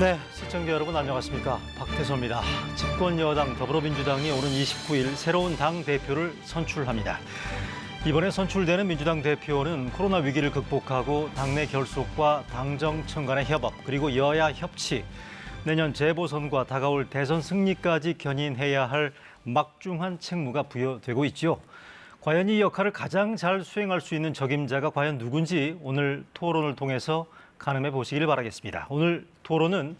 네, 시청자 여러분 안녕하십니까. 박태서입니다. 집권 여당 더불어민주당이 오는 29일 새로운 당 대표를 선출합니다. 이번에 선출되는 민주당 대표는 코로나 위기를 극복하고 당내 결속과 당정청 간의 협업 그리고 여야 협치, 내년 재보선과 다가올 대선 승리까지 견인해야 할 막중한 책무가 부여되고 있죠. 과연 이 역할을 가장 잘 수행할 수 있는 적임자가 과연 누군지 오늘 토론을 통해서 가늠해 보시길 바라겠습니다. 오늘 토론은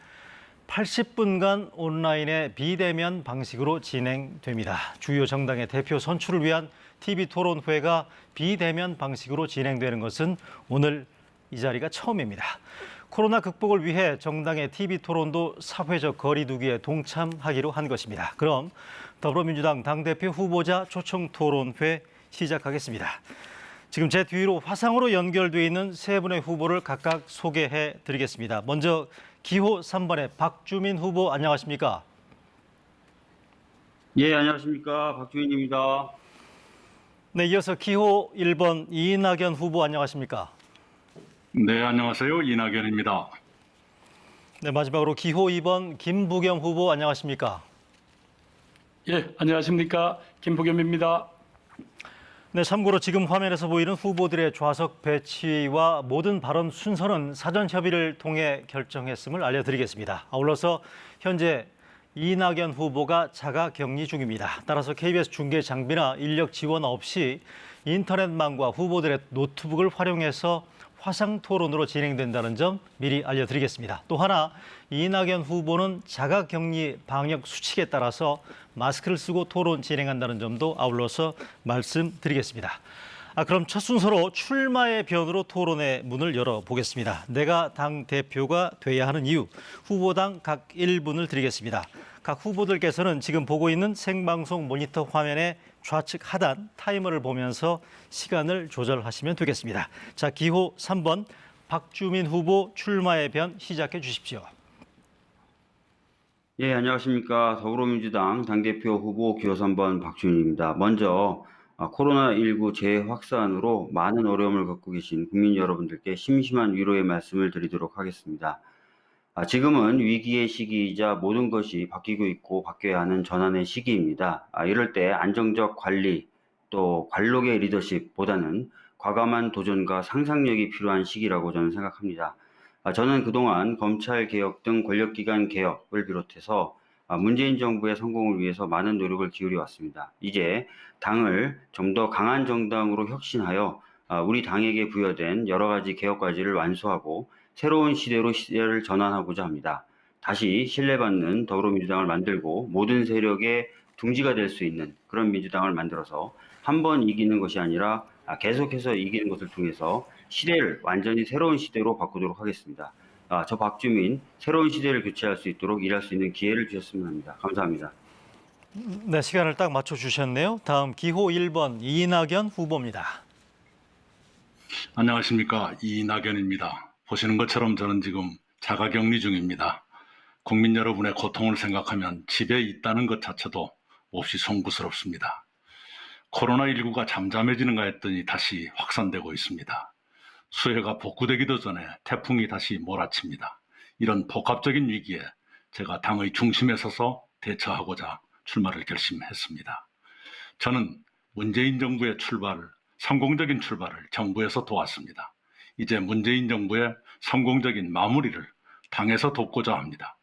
80분간 온라인의 비대면 방식으로 진행됩니다. 주요 정당의 대표 선출을 위한 TV 토론회가 비대면 방식으로 진행되는 것은 오늘 이 자리가 처음입니다. 코로나 극복을 위해 정당의 TV 토론도 사회적 거리 두기에 동참하기로 한 것입니다. 그럼 더불어민주당 당대표 후보자 초청 토론회 시작하겠습니다. 지금 제 뒤로 화상으로 연결돼 있는 세 분의 후보를 각각 소개해 드리겠습니다. 먼저 기호 3번의 박주민 후보 안녕하십니까? 예, 안녕하십니까. 박주민입니다. 네, 이어서 기호 1번 이낙연 후보 안녕하십니까? 네, 안녕하세요. 이낙연입니다. 네, 마지막으로 기호 2번 김부겸 후보 안녕하십니까? 예, 안녕하십니까. 김부겸입니다. 네, 참고로 지금 화면에서 보이는 후보들의 좌석 배치와 모든 발언 순서는 사전 협의를 통해 결정했음을 알려드리겠습니다. 아울러서 현재 이낙연 후보가 자가 격리 중입니다. 따라서 KBS 중계 장비나 인력 지원 없이 인터넷망과 후보들의 노트북을 활용해서 화상 토론으로 진행된다는 점 미리 알려드리겠습니다. 또 하나, 이낙연 후보는 자가 격리 방역 수칙에 따라서 마스크를 쓰고 토론 진행한다는 점도 아울러서 말씀드리겠습니다. 그럼 첫 순서로 출마의 변으로 토론의 문을 열어보겠습니다. 내가 당 대표가 돼야 하는 이유, 후보당 각 1분을 드리겠습니다. 각 후보들께서는 지금 보고 있는 생방송 모니터 화면의 좌측 하단 타이머를 보면서 시간을 조절하시면 되겠습니다. 자, 기호 3번 박주민 후보 출마의 변 시작해 주십시오. 예, 안녕하십니까. 더불어민주당 당대표 후보 기호 3번 박주민입니다. 먼저 코로나19 재확산으로 많은 어려움을 겪고 계신 국민 여러분들께 심심한 위로의 말씀을 드리도록 하겠습니다. 지금은 위기의 시기이자 모든 것이 바뀌고 있고 바뀌어야 하는 전환의 시기입니다. 이럴 때 안정적 관리 또 관록의 리더십보다는 과감한 도전과 상상력이 필요한 시기라고 저는 생각합니다. 저는 그동안 검찰개혁 등 권력기관 개혁을 비롯해서 문재인 정부의 성공을 위해서 많은 노력을 기울여 왔습니다. 이제 당을 좀 더 강한 정당으로 혁신하여 우리 당에게 부여된 여러 가지 개혁과제를 완수하고 새로운 시대로 시대를 전환하고자 합니다. 다시 신뢰받는 더불어민주당을 만들고 모든 세력의 둥지가 될 수 있는 그런 민주당을 만들어서 한 번 이기는 것이 아니라 계속해서 이기는 것을 통해서 시대를 완전히 새로운 시대로 바꾸도록 하겠습니다. 저 박주민 새로운 시대를 교체할 수 있도록 일할 수 있는 기회를 주셨으면 합니다. 감사합니다. 네, 시간을 딱 맞춰주셨네요. 다음 기호 1번 이낙연 후보입니다. 안녕하십니까. 이낙연입니다. 보시는 것처럼 저는 지금 자가격리 중입니다. 국민 여러분의 고통을 생각하면 집에 있다는 것 자체도 몹시 송구스럽습니다. 코로나19가 잠잠해지는가 했더니 다시 확산되고 있습니다. 수해가 복구되기도 전에 태풍이 다시 몰아칩니다. 이런 복합적인 위기에 제가 당의 중심에 서서 대처하고자 출마를 결심했습니다. 저는 문재인 정부의 성공적인 출발을 정부에서 도왔습니다. 이제 문재인 정부의 성공적인 마무리를 당에서 돕고자 합니다.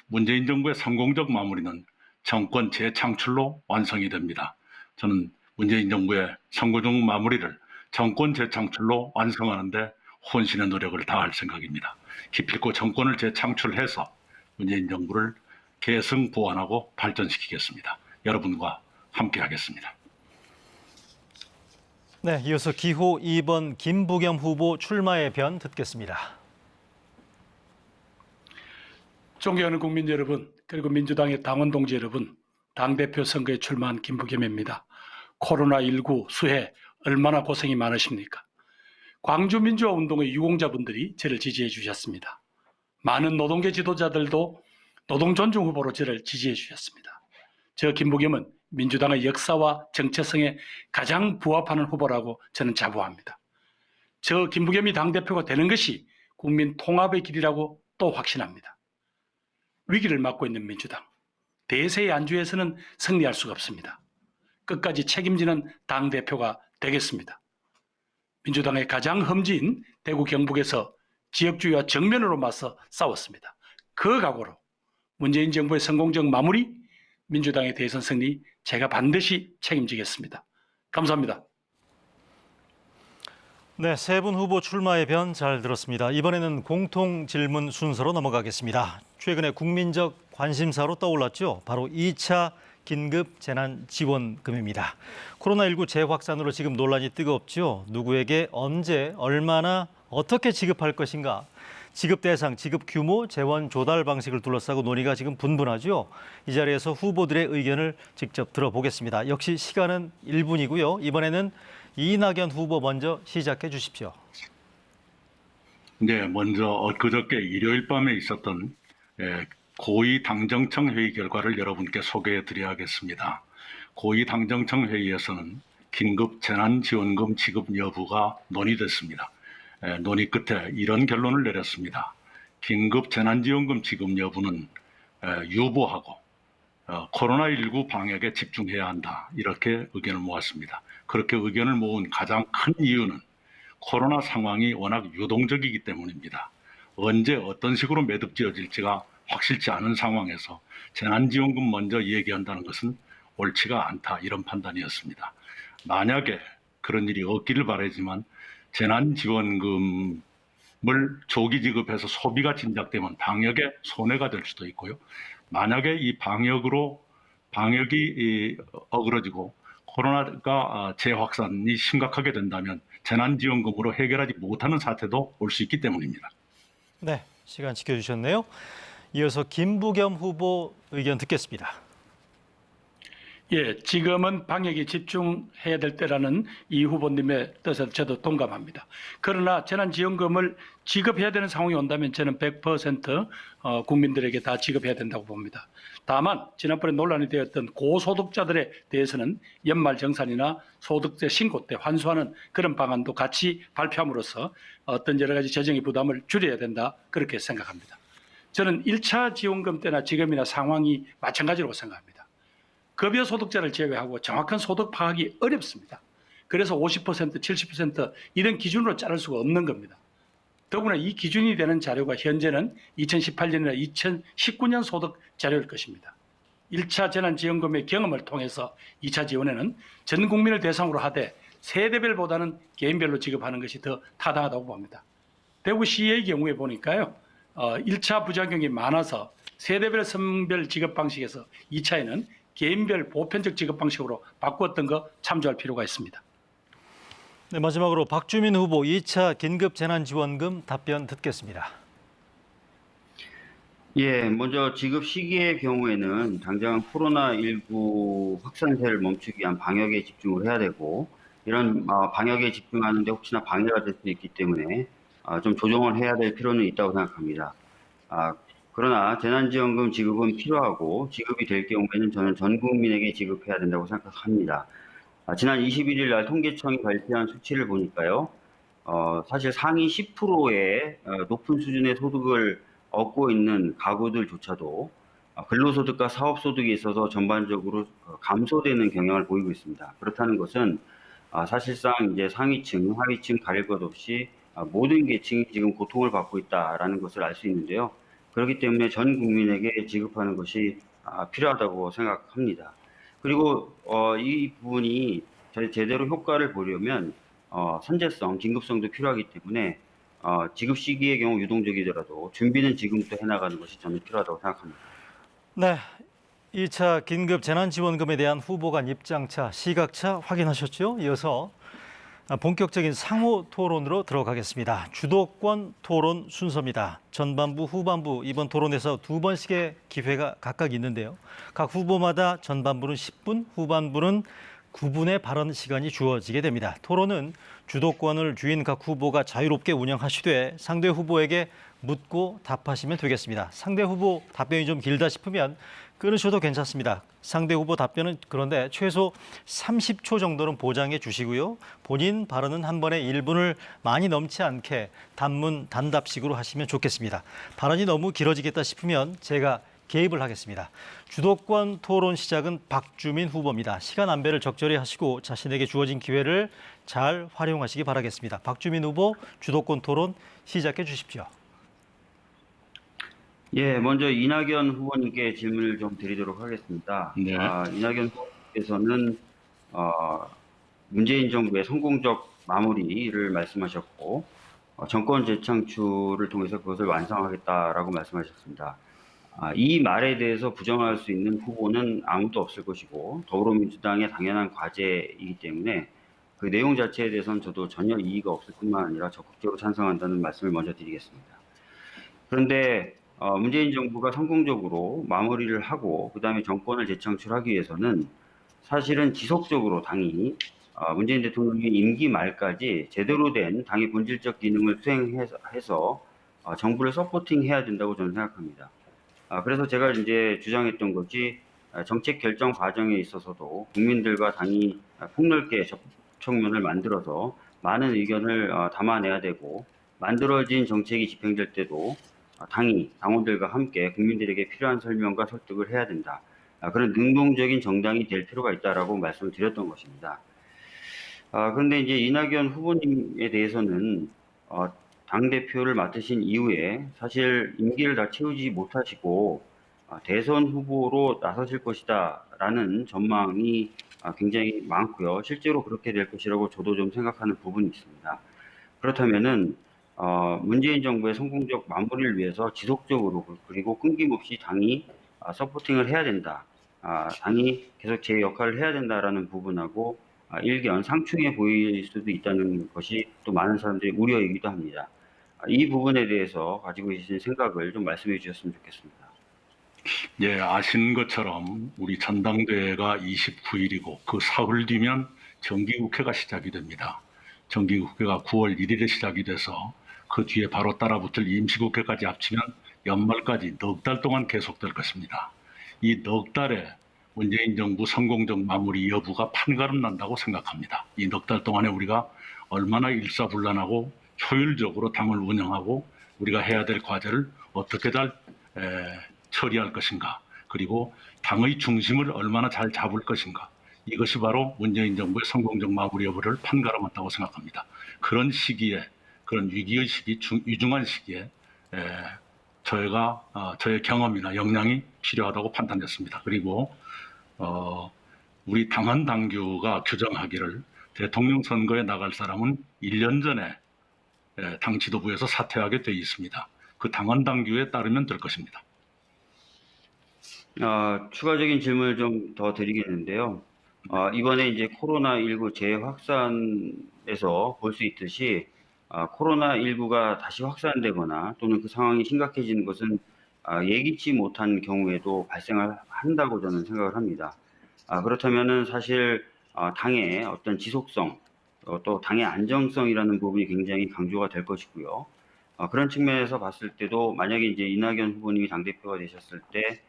문재인 정부의 성공적 마무리는 정권 재창출로 완성이 됩니다. 저는 문재인 정부의 성공적 마무리를 정권 재창출로 완성하는 데 혼신의 노력을 다할 생각입니다. 기필코 정권을 재창출해서 문재인 정부를 계승 보완하고 발전시키겠습니다. 여러분과 함께 하겠습니다. 네, 이어서 기호 2번 김부겸 후보 출마의 변 듣겠습니다. 존경하는 국민 여러분, 그리고 민주당의 당원 동지 여러분, 당대표 선거에 출마한 김부겸입니다. 코로나19 수해 얼마나 고생이 많으십니까? 광주민주화운동의 유공자분들이 저를 지지해 주셨습니다. 많은 노동계 지도자들도 노동존중 후보로 저를 지지해 주셨습니다. 저 김부겸은 민주당의 역사와 정체성에 가장 부합하는 후보라고 저는 자부합니다. 저 김부겸이 당대표가 되는 것이 국민 통합의 길이라고 또 확신합니다. 위기를 맞고 있는 민주당. 대세의 안주에서는 승리할 수가 없습니다. 끝까지 책임지는 당대표가 되겠습니다. 민주당의 가장 험지인 대구 경북에서 지역주의와 정면으로 맞서 싸웠습니다. 그 각오로 문재인 정부의 성공적 마무리, 민주당의 대선 승리 제가 반드시 책임지겠습니다. 감사합니다. 네, 세 분 후보 출마의 변 잘 들었습니다. 이번에는 공통 질문 순서로 넘어가겠습니다. 최근에 국민적 관심사로 떠올랐죠. 바로 2차 긴급 재난지원금입니다. 코로나19 재확산으로 지금 논란이 뜨겁죠. 누구에게 언제, 얼마나, 어떻게 지급할 것인가. 지급 대상, 지급 규모, 재원 조달 방식을 둘러싸고 논의가 지금 분분하죠. 이 자리에서 후보들의 의견을 직접 들어보겠습니다. 역시 시간은 1분이고요. 이번에는 이낙연 후보 먼저 시작해 주십시오. 네, 먼저 엊그저께 일요일 밤에 있었던 고위 당정청 회의 결과를 여러분께 소개해 드려야겠습니다. 고위 당정청 회의에서는 긴급 재난지원금 지급 여부가 논의됐습니다. 논의 끝에 이런 결론을 내렸습니다. 긴급 재난지원금 지급 여부는 유보하고 코로나19 방역에 집중해야 한다. 이렇게 의견을 모았습니다. 그렇게 의견을 모은 가장 큰 이유는 코로나 상황이 워낙 유동적이기 때문입니다. 언제 어떤 식으로 매듭지어질지가 확실치 않은 상황에서 재난지원금 먼저 얘기한다는 것은 옳지가 않다. 이런 판단이었습니다. 만약에 그런 일이 없기를 바라지만 재난지원금을 조기 지급해서 소비가 진작되면 방역에 손해가 될 수도 있고요. 만약에 이 방역이 어그러지고 코로나가 재확산이 심각하게 된다면 재난지원금으로 해결하지 못하는 사태도 올 수 있기 때문입니다. 네, 시간 지켜주셨네요. 이어서 김부겸 후보 의견 듣겠습니다. 예, 지금은 방역에 집중해야 될 때라는 이 후보님의 뜻에 저도 동감합니다. 그러나 재난지원금을 지급해야 되는 상황이 온다면 저는 100% 국민들에게 다 지급해야 된다고 봅니다. 다만 지난번에 논란이 되었던 고소득자들에 대해서는 연말정산이나 소득세 신고 때 환수하는 그런 방안도 같이 발표함으로써 어떤 여러 가지 재정의 부담을 줄여야 된다, 그렇게 생각합니다. 저는 1차 지원금 때나 지금이나 상황이 마찬가지라고 생각합니다. 급여 소득자를 제외하고 정확한 소득 파악이 어렵습니다. 그래서 50%, 70% 이런 기준으로 자를 수가 없는 겁니다. 더구나 이 기준이 되는 자료가 현재는 2018년이나 2019년 소득 자료일 것입니다. 1차 재난지원금의 경험을 통해서 2차 지원에는 전 국민을 대상으로 하되 세대별보다는 개인별로 지급하는 것이 더 타당하다고 봅니다. 대구시의 경우에 보니까요, 1차 부작용이 많아서 세대별 성별 지급 방식에서 2차에는 개인별 보편적 지급 방식으로 바꾸었던 거 참조할 필요가 있습니다. 네, 마지막으로 박주민 후보 2차 긴급 재난지원금 답변 듣겠습니다. 예, 먼저 지급 시기의 경우에는 당장 코로나19 확산세를 멈추기 위한 방역에 집중을 해야 되고, 이런 방역에 집중하는데 혹시나 방해가 될 수 있기 때문에 좀 조정을 해야 될 필요는 있다고 생각합니다. 그러나 재난지원금 지급은 필요하고 지급이 될 경우에는 저는 전 국민에게 지급해야 된다고 생각합니다. 지난 21일 날 통계청이 발표한 수치를 보니까요, 사실 상위 10%의 높은 수준의 소득을 얻고 있는 가구들조차도 근로소득과 사업소득에 있어서 전반적으로 감소되는 경향을 보이고 있습니다. 그렇다는 것은 사실상 이제 상위층, 하위층 가릴 것 없이 모든 계층이 지금 고통을 받고 있다라는 것을 알 수 있는데요. 그렇기 때문에 전 국민에게 지급하는 것이 필요하다고 생각합니다. 그리고 이 부분이 제대로 효과를 보려면 선제성, 긴급성도 필요하기 때문에 지급 시기의 경우 유동적이더라도 준비는 지금부터 해나가는 것이 저는 필요하다고 생각합니다. 네, 2차 긴급 재난지원금에 대한 후보 간 입장차, 시각차 확인하셨죠? 이어서 본격적인 상호 토론으로 들어가겠습니다. 주도권 토론 순서입니다. 전반부, 후반부 이번 토론에서 2번씩의 기회가 각각 있는데요. 각 후보마다 전반부는 10분, 후반부는 9분의 발언 시간이 주어지게 됩니다. 토론은 주도권을 쥐인 각 후보가 자유롭게 운영하시되 상대 후보에게 묻고 답하시면 되겠습니다. 상대 후보 답변이 좀 길다 싶으면 끊으셔도 괜찮습니다. 상대 후보 답변은 그런데 최소 30초 정도는 보장해 주시고요. 본인 발언은 한 번에 1분을 많이 넘지 않게 단문 단답식으로 하시면 좋겠습니다. 발언이 너무 길어지겠다 싶으면 제가 개입을 하겠습니다. 주도권 토론 시작은 박주민 후보입니다. 시간 안배를 적절히 하시고 자신에게 주어진 기회를 잘 활용하시기 바라겠습니다. 박주민 후보, 주도권 토론 시작해 주십시오. 예, 먼저 이낙연 후보님께 질문을 좀 드리도록 하겠습니다. 네. 이낙연 후보께서는 문재인 정부의 성공적 마무리를 말씀하셨고 정권 재창출을 통해서 그것을 완성하겠다라고 말씀하셨습니다. 이 말에 대해서 부정할 수 있는 후보는 아무도 없을 것이고 더불어민주당의 당연한 과제이기 때문에 그 내용 자체에 대해서는 저도 전혀 이의가 없을 뿐만 아니라 적극적으로 찬성한다는 말씀을 먼저 드리겠습니다. 그런데 문재인 정부가 성공적으로 마무리를 하고 그다음에 정권을 재창출하기 위해서는 사실은 지속적으로 당이 문재인 대통령의 임기 말까지 제대로 된 당의 본질적 기능을 수행해서 정부를 서포팅해야 된다고 저는 생각합니다. 그래서 제가 이제 주장했던 것이 정책 결정 과정에 있어서도 국민들과 당이 폭넓게 접촉면을 만들어서 많은 의견을 담아내야 되고 만들어진 정책이 집행될 때도 당이 당원들과 함께 국민들에게 필요한 설명과 설득을 해야 된다. 그런 능동적인 정당이 될 필요가 있다라고 말씀을 드렸던 것입니다. 그런데 이제 이낙연 후보님에 대해서는 당대표를 맡으신 이후에 사실 임기를 다 채우지 못하시고 대선 후보로 나서실 것이다라는 전망이 굉장히 많고요. 실제로 그렇게 될 것이라고 저도 좀 생각하는 부분이 있습니다. 그렇다면은 문재인 정부의 성공적 마무리를 위해서 지속적으로 그리고 끊김없이 당이 서포팅을 해야 된다. 당이 계속 제 역할을 해야 된다라는 부분하고 일견 상충해 보일 수도 있다는 것이 또 많은 사람들의 우려이기도 합니다. 이 부분에 대해서 가지고 계신 생각을 좀 말씀해 주셨으면 좋겠습니다. 예, 아시는 것처럼 우리 전당대회가 29일이고 그 사흘 뒤면 정기국회가 시작이 됩니다. 정기국회가 9월 1일에 시작이 돼서 그 뒤에 바로 따라붙을 임시국회까지 합치면 연말까지 넉 달 동안 계속될 것입니다. 이 넉 달에 문재인 정부 성공적 마무리 여부가 판가름 난다고 생각합니다. 이 넉 달 동안에 우리가 얼마나 일사불란하고 효율적으로 당을 운영하고 우리가 해야 될 과제를 어떻게 잘 처리할 것인가, 그리고 당의 중심을 얼마나 잘 잡을 것인가, 이것이 바로 문재인 정부의 성공적 마무리 여부를 판가름한다고 생각합니다. 그런 시기에, 그런 위기의 시기, 위중한 시기에 저의 경험이나 역량이 필요하다고 판단했습니다. 그리고 우리 당헌 당규가 규정하기를 대통령 선거에 나갈 사람은 1년 전에 당 지도부에서 사퇴하게 돼 있습니다. 그 당헌 당규에 따르면 될 것입니다. 추가적인 질문을 좀 더 드리겠는데요. 이번에 이제 코로나19 재확산에서 볼 수 있듯이 코로나19가 다시 확산되거나 또는 그 상황이 심각해지는 것은 예기치 못한 경우에도 발생을 한다고 저는 생각을 합니다. 그렇다면은 사실 당의 어떤 지속성, 또 당의 안정성이라는 부분이 굉장히 강조가 될 것이고요. 그런 측면에서 봤을 때도 만약에 이제 이낙연 후보님이 당대표가 되셨을 때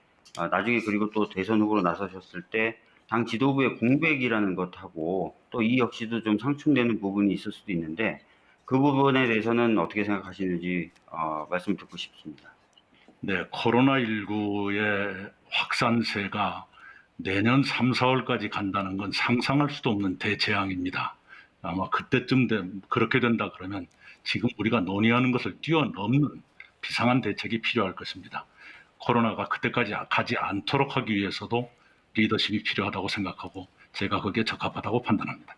나중에 그리고 또 대선 후보로 나서셨을 때 당 지도부의 공백이라는 것하고 또 이 역시도 좀 상충되는 부분이 있을 수도 있는데 그 부분에 대해서는 어떻게 생각하시는지 말씀 듣고 싶습니다. 네, 코로나19의 확산세가 내년 3, 4월까지 간다는 건 상상할 수도 없는 대재앙입니다. 아마 그때쯤 그렇게 된다 그러면 지금 우리가 논의하는 것을 뛰어넘는 비상한 대책이 필요할 것입니다. 코로나가 그때까지 가지 않도록 하기 위해서도 리더십이 필요하다고 생각하고 제가 거기에 적합하다고 판단합니다.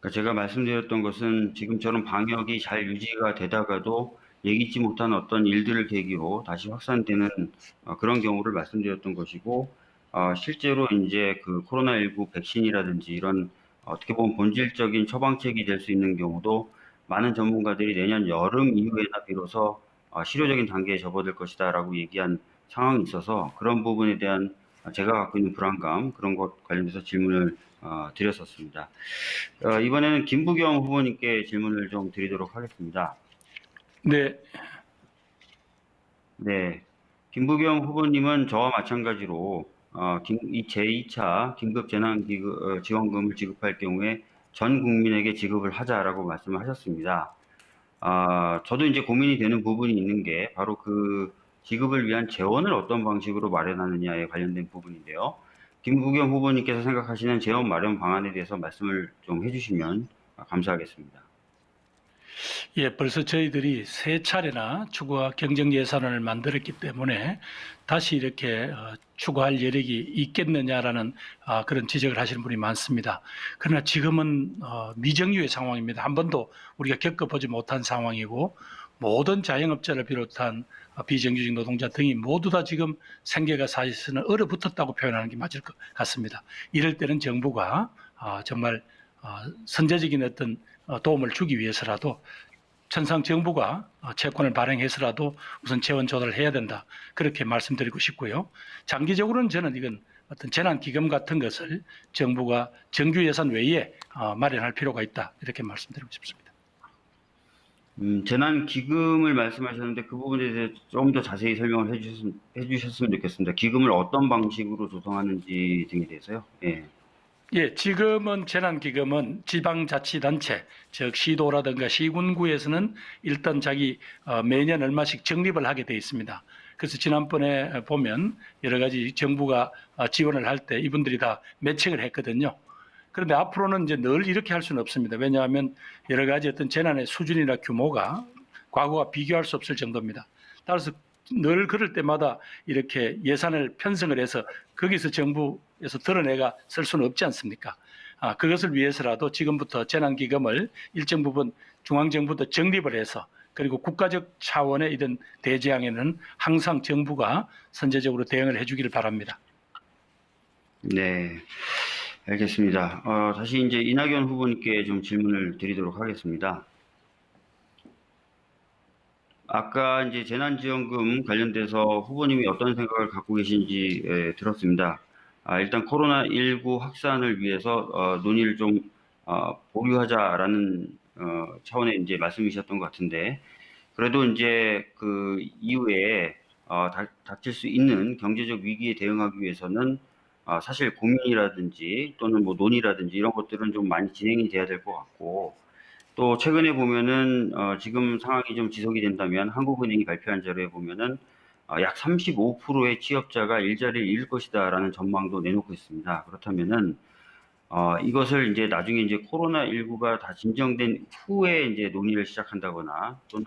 그러니까 제가 말씀드렸던 것은 지금처럼 방역이 잘 유지가 되다가도 예기치 못한 어떤 일들을 계기로 다시 확산되는 그런 경우를 말씀드렸던 것이고 실제로 이제 그 코로나19 백신이라든지 이런 어떻게 보면 본질적인 처방책이 될 수 있는 경우도 많은 전문가들이 내년 여름 이후에나 비로소 실효적인 단계에 접어들 것이다라고 얘기한 상황이 있어서 그런 부분에 대한 제가 갖고 있는 불안감 그런 것 관련해서 질문을 드렸었습니다. 이번에는 김부겸 후보님께 질문을 좀 드리도록 하겠습니다. 네, 네, 김부겸 후보님은 저와 마찬가지로 이 제2차 긴급재난지원금을 지급할 경우에 전 국민에게 지급을 하자라고 말씀을 하셨습니다. 저도 이제 고민이 되는 부분이 있는 게 바로 그 지급을 위한 재원을 어떤 방식으로 마련하느냐에 관련된 부분인데요. 김부겸 후보님께서 생각하시는 재원 마련 방안에 대해서 말씀을 좀 해주시면 감사하겠습니다. 예, 벌써 저희들이 세 차례나 추가 경정 예산을 만들었기 때문에 다시 이렇게 추가할 여력이 있겠느냐라는 그런 지적을 하시는 분이 많습니다. 그러나 지금은 미정유의 상황입니다. 한 번도 우리가 겪어보지 못한 상황이고 모든 자영업자를 비롯한 비정규직 노동자 등이 모두 다 지금 생계가 사실은 얼어붙었다고 표현하는 게 맞을 것 같습니다. 이럴 때는 정부가 정말 선제적인 어떤 도움을 주기 위해서라도 천상 정부가 채권을 발행해서라도 우선 재원 조달을 해야 된다. 그렇게 말씀드리고 싶고요. 장기적으로는 저는 이건 어떤 재난기금 같은 것을 정부가 정규 예산 외에 마련할 필요가 있다. 이렇게 말씀드리고 싶습니다. 재난기금을 말씀하셨는데 그 부분에 대해서 좀 더 자세히 설명을 해주셨으면 좋겠습니다. 기금을 어떤 방식으로 조성하는지 등에 대해서요. 예. 예, 지금은 재난기금은 지방자치단체, 즉 시도라든가 시군구에서는 일단 자기 매년 얼마씩 적립을 하게 돼 있습니다. 그래서 지난번에 보면 여러 가지 정부가 지원을 할 때 이분들이 다 매칭을 했거든요. 그런데 앞으로는 이제 늘 이렇게 할 수는 없습니다. 왜냐하면 여러 가지 어떤 재난의 수준이나 규모가 과거와 비교할 수 없을 정도입니다. 따라서 늘 그럴 때마다 이렇게 예산을 편성을 해서 거기서 정부에서 드러내가 쓸 수는 없지 않습니까? 그것을 위해서라도 지금부터 재난기금을 일정 부분 중앙정부도 적립을 해서 그리고 국가적 차원의 이런 대재앙에는 항상 정부가 선제적으로 대응을 해주기를 바랍니다. 네, 알겠습니다. 다시 이제 이낙연 후보님께 좀 질문을 드리도록 하겠습니다. 아까 이제 재난지원금 관련돼서 후보님이 어떤 생각을 갖고 계신지 들었습니다. 일단 코로나19 확산을 위해서 논의를 좀 보류하자라는 차원의 이제 말씀이셨던 것 같은데, 그래도 이제 그 이후에 닥칠 수 있는 경제적 위기에 대응하기 위해서는 사실 고민이라든지 또는 뭐 논의라든지 이런 것들은 좀 많이 진행이 돼야 될 것 같고, 또 최근에 보면은 지금 상황이 좀 지속이 된다면 한국은행이 발표한 자료에 보면은 약 35%의 취업자가 일자리를 잃을 것이다라는 전망도 내놓고 있습니다. 그렇다면은 이것을 이제 나중에 이제 코로나19가 다 진정된 후에 이제 논의를 시작한다거나 또는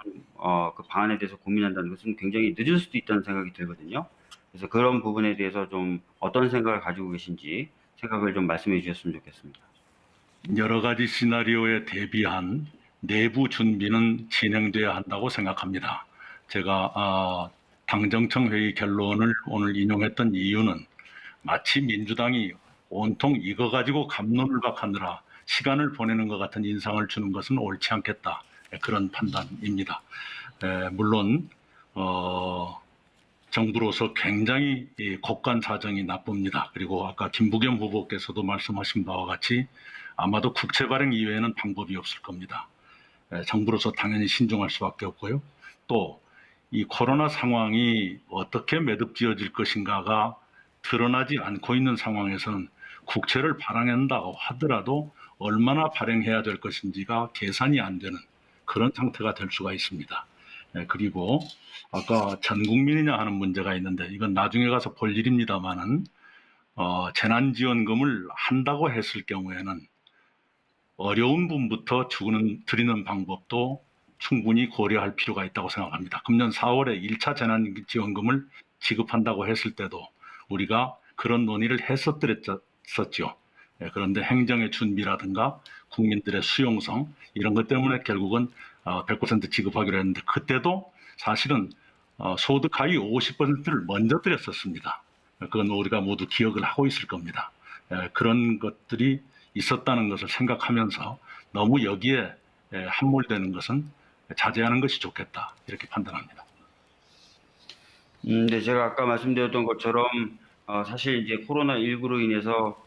그 방안에 대해서 고민한다는 것은 굉장히 늦을 수도 있다는 생각이 들거든요. 그래서 그런 부분에 대해서 좀 어떤 생각을 가지고 계신지 생각을 좀 말씀해 주셨으면 좋겠습니다. 여러 가지 시나리오에 대비한 내부 준비는 진행돼야 한다고 생각합니다. 제가 당정청 회의 결론을 오늘 인용했던 이유는 마치 민주당이 온통 이거 가지고 갑론을박하느라 시간을 보내는 것 같은 인상을 주는 것은 옳지 않겠다. 그런 판단입니다. 물론 정부로서 굉장히 국간 사정이 나쁩니다. 그리고 아까 김부겸 후보께서도 말씀하신 바와 같이 아마도 국채 발행 이외에는 방법이 없을 겁니다. 정부로서 당연히 신중할 수밖에 없고요. 또 이 코로나 상황이 어떻게 매듭지어질 것인가가 드러나지 않고 있는 상황에서는 국채를 발행한다고 하더라도 얼마나 발행해야 될 것인지가 계산이 안 되는 그런 상태가 될 수가 있습니다. 그리고 아까 전 국민이냐 하는 문제가 있는데 이건 나중에 가서 볼 일입니다만은 재난지원금을 한다고 했을 경우에는 어려운 분부터 드리는 방법도 충분히 고려할 필요가 있다고 생각합니다. 금년 4월에 1차 재난지원금을 지급한다고 했을 때도 우리가 그런 논의를 했었죠. 그런데 행정의 준비라든가 국민들의 수용성 이런 것 때문에 결국은 100% 지급하기로 했는데 그때도 사실은 소득 하위 50%를 먼저 드렸었습니다. 그건 우리가 모두 기억을 하고 있을 겁니다. 그런 것들이 있었다는 것을 생각하면서 너무 여기에 함몰되는 것은 자제하는 것이 좋겠다 이렇게 판단합니다. 네, 제가 아까 말씀드렸던 것처럼 사실 이제 코로나19로 인해서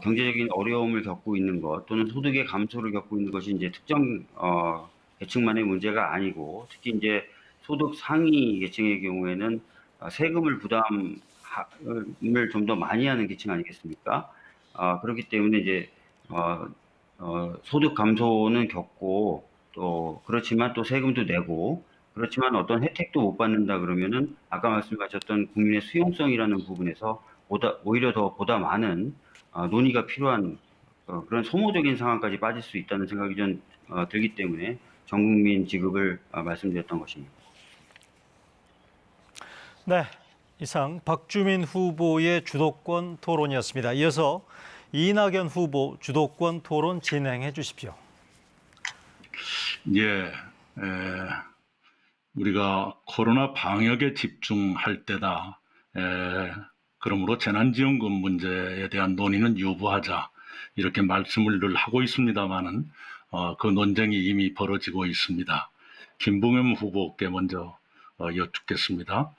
경제적인 어려움을 겪고 있는 것 또는 소득의 감소를 겪고 있는 것이 이제 특정 계층만의 문제가 아니고 특히 이제 소득 상위 계층의 경우에는 세금을 부담을 좀 더 많이 하는 계층 아니겠습니까? 그렇기 때문에 이제 소득 감소는 겪고 또 그렇지만 또 세금도 내고 그렇지만 어떤 혜택도 못 받는다 그러면은 아까 말씀하셨던 국민의 수용성이라는 부분에서 오히려 더 보다 많은 논의가 필요한 그런 소모적인 상황까지 빠질 수 있다는 생각이 좀 들기 때문에 전 국민 지급을 말씀드렸던 것입니다. 네, 이상 박주민 후보의 주도권 토론이었습니다. 이어서 이낙연 후보 주도권 토론 진행해 주십시오. 예, 우리가 코로나 방역에 집중할 때다. 그러므로 재난지원금 문제에 대한 논의는 유보하자. 이렇게 말씀을 늘 하고 있습니다만은 그 논쟁이 이미 벌어지고 있습니다. 김부겸 후보께 먼저 여쭙겠습니다.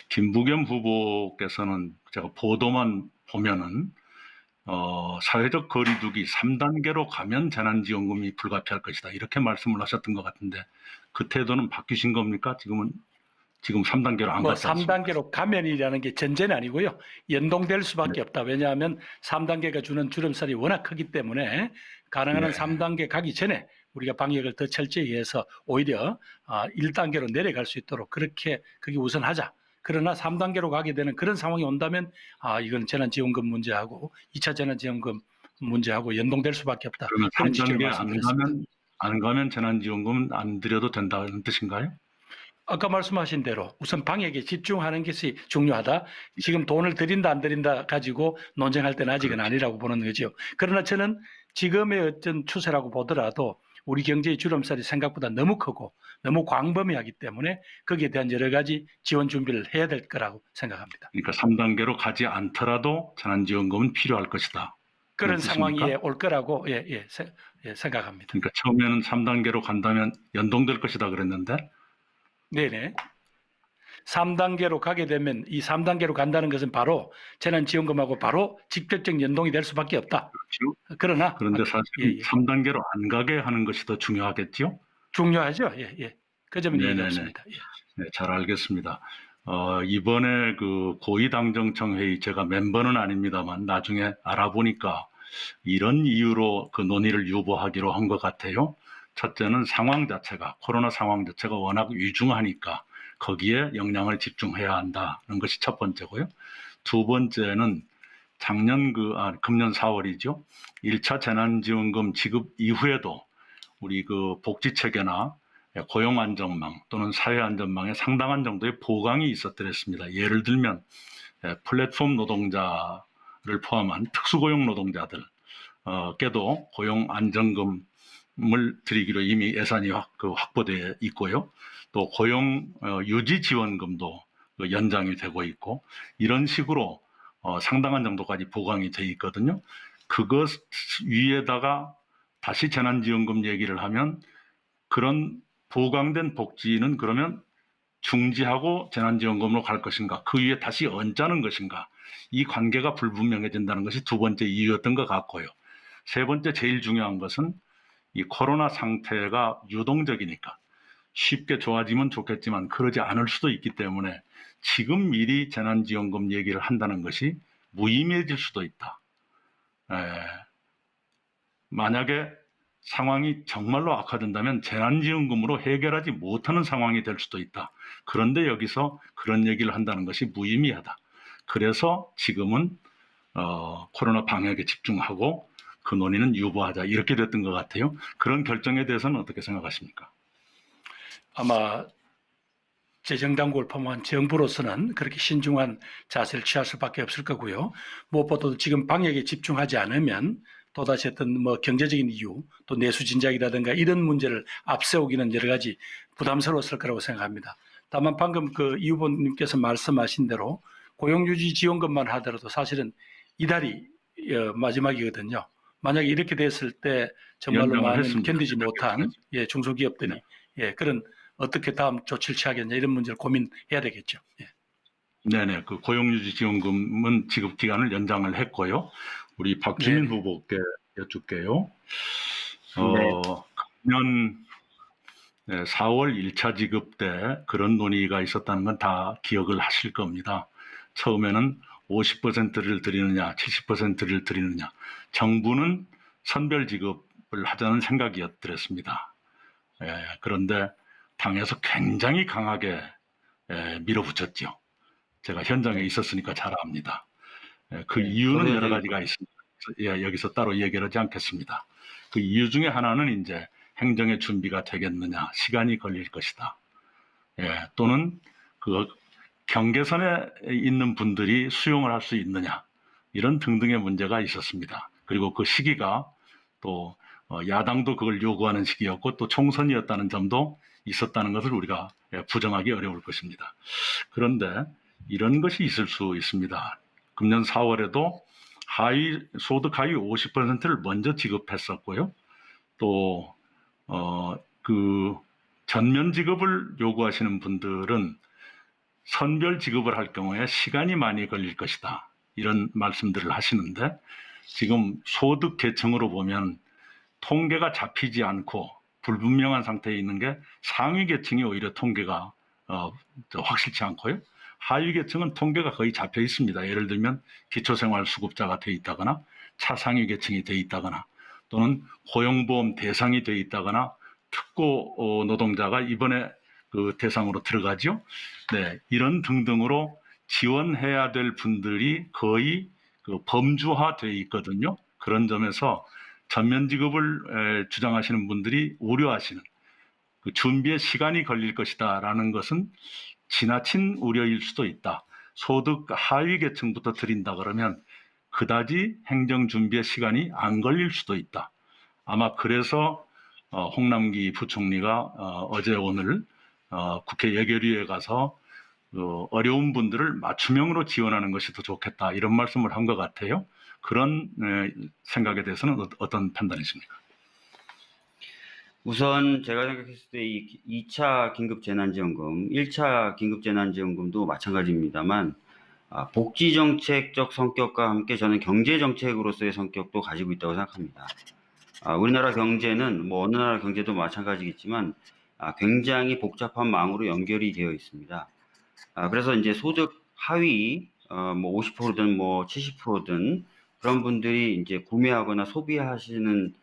김부겸 후보께서는 제가 보도만 보면은 사회적 거리두기 3단계로 가면 재난지원금이 불가피할 것이다. 이렇게 말씀을 하셨던 것 같은데 그 태도는 바뀌신 겁니까? 지금 3단계로 안 갔지 않습니까? 3단계로 가면이라는 게 전제는 아니고요. 연동될 수밖에 없다. 왜냐하면 3단계가 주는 주름살이 워낙 크기 때문에 가능한 한 네. 3단계 가기 전에 우리가 방역을 더 철저히 해서 오히려 1단계로 내려갈 수 있도록 그렇게 그게 우선하자. 그러나 3단계로 가게 되는 그런 상황이 온다면 이건 재난지원금 문제하고 2차 재난지원금 문제하고 연동될 수밖에 없다. 그러면 그런 취지로 3단계 말씀드렸습니다. 안 가면 재난지원금 안 드려도 된다는 뜻인가요? 아까 말씀하신 대로 우선 방역에 집중하는 것이 중요하다. 지금 돈을 드린다 안 드린다 가지고 논쟁할 때는 아직은 그렇죠. 아니라고 보는 거죠. 그러나 저는 지금의 어떤 추세라고 보더라도 우리 경제의 주름살이 생각보다 너무 크고 너무 광범위하기 때문에 거기에 대한 여러 가지 지원 준비를 해야 될 거라고 생각합니다. 그러니까 3단계로 가지 않더라도 재난지원금은 필요할 것이다. 그런 뜻입니까? 상황이 올 거라고 생각합니다. 그러니까 처음에는 3단계로 간다면 연동될 것이다 그랬는데 네네. 3단계로 가게 되면 이 3단계로 간다는 것은 바로 재난지원금하고 바로 직접적 연동이 될 수밖에 없다. 그렇죠. 그러나 그런데 사실 예. 3단계로 안 가게 하는 것이 더 중요하겠죠? 중요하죠. 그 점은 이해가 네네네. 없습니다. 네, 잘 알겠습니다. 이번에 그 고위당정청 회의 제가 멤버는 아닙니다만 나중에 알아보니까 이런 이유로 그 논의를 유보하기로 한 것 같아요. 첫째는 상황 자체가 코로나 상황 자체가 워낙 위중하니까 거기에 역량을 집중해야 한다는 것이 첫 번째고요. 두 번째는 금년 4월이죠. 1차 재난지원금 지급 이후에도 우리 그 복지체계나 고용안전망 또는 사회안전망에 상당한 정도의 보강이 있었더랬습니다. 예를 들면 플랫폼 노동자를 포함한 특수고용 노동자들께도 고용안정금을 드리기로 이미 예산이 확보되어 있고요. 또 고용 유지 지원금도 연장이 되고 있고 이런 식으로 상당한 정도까지 보강이 돼 있거든요. 그것 위에다가 다시 재난지원금 얘기를 하면 그런 보강된 복지는 그러면 중지하고 재난지원금으로 갈 것인가, 그 위에 다시 얹자는 것인가, 이 관계가 불분명해진다는 것이 두 번째 이유였던 것 같고요. 세 번째 제일 중요한 것은 이 코로나 상태가 유동적이니까 쉽게 좋아지면 좋겠지만 그러지 않을 수도 있기 때문에 지금 미리 재난지원금 얘기를 한다는 것이 무의미해질 수도 있다. 만약에 상황이 정말로 악화된다면 재난지원금으로 해결하지 못하는 상황이 될 수도 있다. 그런데 여기서 그런 얘기를 한다는 것이 무의미하다. 그래서 지금은 코로나 방역에 집중하고 그 논의는 유보하자 이렇게 됐던 것 같아요. 그런 결정에 대해서는 어떻게 생각하십니까? 아마 재정당국을 포함한 정부로서는 그렇게 신중한 자세를 취할 수밖에 없을 거고요. 무엇보다도 지금 방역에 집중하지 않으면 또다시 어떤 경제적인 이유, 또 내수 진작이라든가 이런 문제를 앞세우기는 여러 가지 부담스러웠을 거라고 생각합니다. 다만 방금 그 이 후보님께서 말씀하신 대로 고용유지 지원금만 하더라도 사실은 이달이 마지막이거든요. 만약에 이렇게 됐을 때 정말로 많은 했습니다. 견디지 못한 중소기업들이 그런 어떻게 다음 조치를 취하겠냐 이런 문제를 고민해야 되겠죠. 네네. 그 고용유지 지원금은 지급 기간을 연장을 했고요. 우리 박주민 후보께 여쭙게요. 작년 4월 1차 지급 때 그런 논의가 있었다는 건 다 기억을 하실 겁니다. 처음에는 50%를 드리느냐, 70%를 드리느냐. 정부는 선별 지급을 하자는 생각이었더랬습니다. 그런데 당에서 굉장히 강하게 밀어붙였죠. 제가 현장에 있었으니까 잘 압니다. 그 네, 이유는 저도 여러 이제 가지가 있습니다. 여기서 따로 얘기를 하지 않겠습니다. 그 이유 중에 하나는 이제 행정의 준비가 되겠느냐, 시간이 걸릴 것이다. 또는 그 경계선에 있는 분들이 수용을 할 수 있느냐, 이런 등등의 문제가 있었습니다. 그리고 그 시기가 또 야당도 그걸 요구하는 시기였고 또 총선이었다는 점도 있었다는 것을 우리가 부정하기 어려울 것입니다. 그런데 이런 것이 있을 수 있습니다. 금년 4월에도 소득 하위 50%를 먼저 지급했었고요. 또 그 전면 지급을 요구하시는 분들은 선별 지급을 할 경우에 시간이 많이 걸릴 것이다. 이런 말씀들을 하시는데 지금 소득 계층으로 보면 통계가 잡히지 않고 불분명한 상태에 있는 게 상위 계층이 오히려 통계가 확실치 않고요. 하위 계층은 통계가 거의 잡혀 있습니다. 예를 들면 기초생활수급자가 돼 있다거나 차상위 계층이 돼 있다거나 또는 고용보험 대상이 돼 있다거나 특고 노동자가 이번에 그 대상으로 들어가죠. 네, 이런 등등으로 지원해야 될 분들이 거의 그 범주화돼 있거든요. 그런 점에서 전면 지급을 주장하시는 분들이 우려하시는 그 준비에 시간이 걸릴 것이다라는 것은 지나친 우려일 수도 있다. 소득 하위 계층부터 드린다 그러면 그다지 행정 준비에 시간이 안 걸릴 수도 있다. 아마 그래서 홍남기 부총리가 어제 오늘 국회 예결위에 가서 어려운 분들을 맞춤형으로 지원하는 것이 더 좋겠다 이런 말씀을 한 것 같아요. 그런 생각에 대해서는 어떤 판단이십니까? 우선 제가 생각했을 때 이 2차 긴급재난지원금, 1차 긴급재난지원금도 마찬가지입니다만 복지정책적 성격과 함께 저는 경제정책으로서의 성격도 가지고 있다고 생각합니다. 우리나라 경제는 뭐 어느 나라 경제도 마찬가지겠지만 굉장히 복잡한 망으로 연결이 되어 있습니다. 그래서 이제 소득 하위 뭐 50%든 뭐 70%든 그런 분들이 이제 구매하거나 소비하시는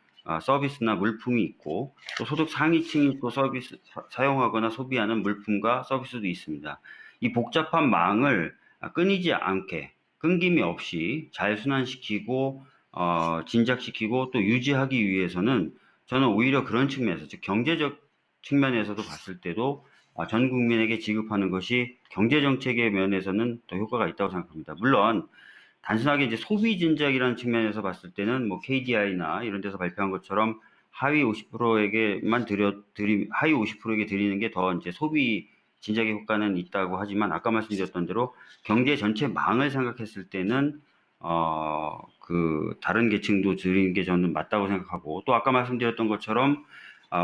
서비스나 물품이 있고 또 소득 상위층이 또 서비스 사용하거나 소비하는 물품과 서비스도 있습니다. 이 복잡한 망을 끊이지 않게 끊김이 없이 잘 순환시키고 진작시키고 또 유지하기 위해서는 저는 오히려 그런 측면에서 즉 경제적 측면에서도 봤을 때도 전 국민에게 지급하는 것이 경제정책의 면에서는 더 효과가 있다고 생각합니다. 물론 단순하게 이제 소비 진작이라는 측면에서 봤을 때는 뭐 KDI나 이런 데서 발표한 것처럼 하위 50%에게만 하위 50%에게 드리는 게 더 이제 소비 진작의 효과는 있다고 하지만 아까 말씀드렸던 대로 경제 전체 망을 생각했을 때는 그 다른 계층도 드리는 게 저는 맞다고 생각하고 또 아까 말씀드렸던 것처럼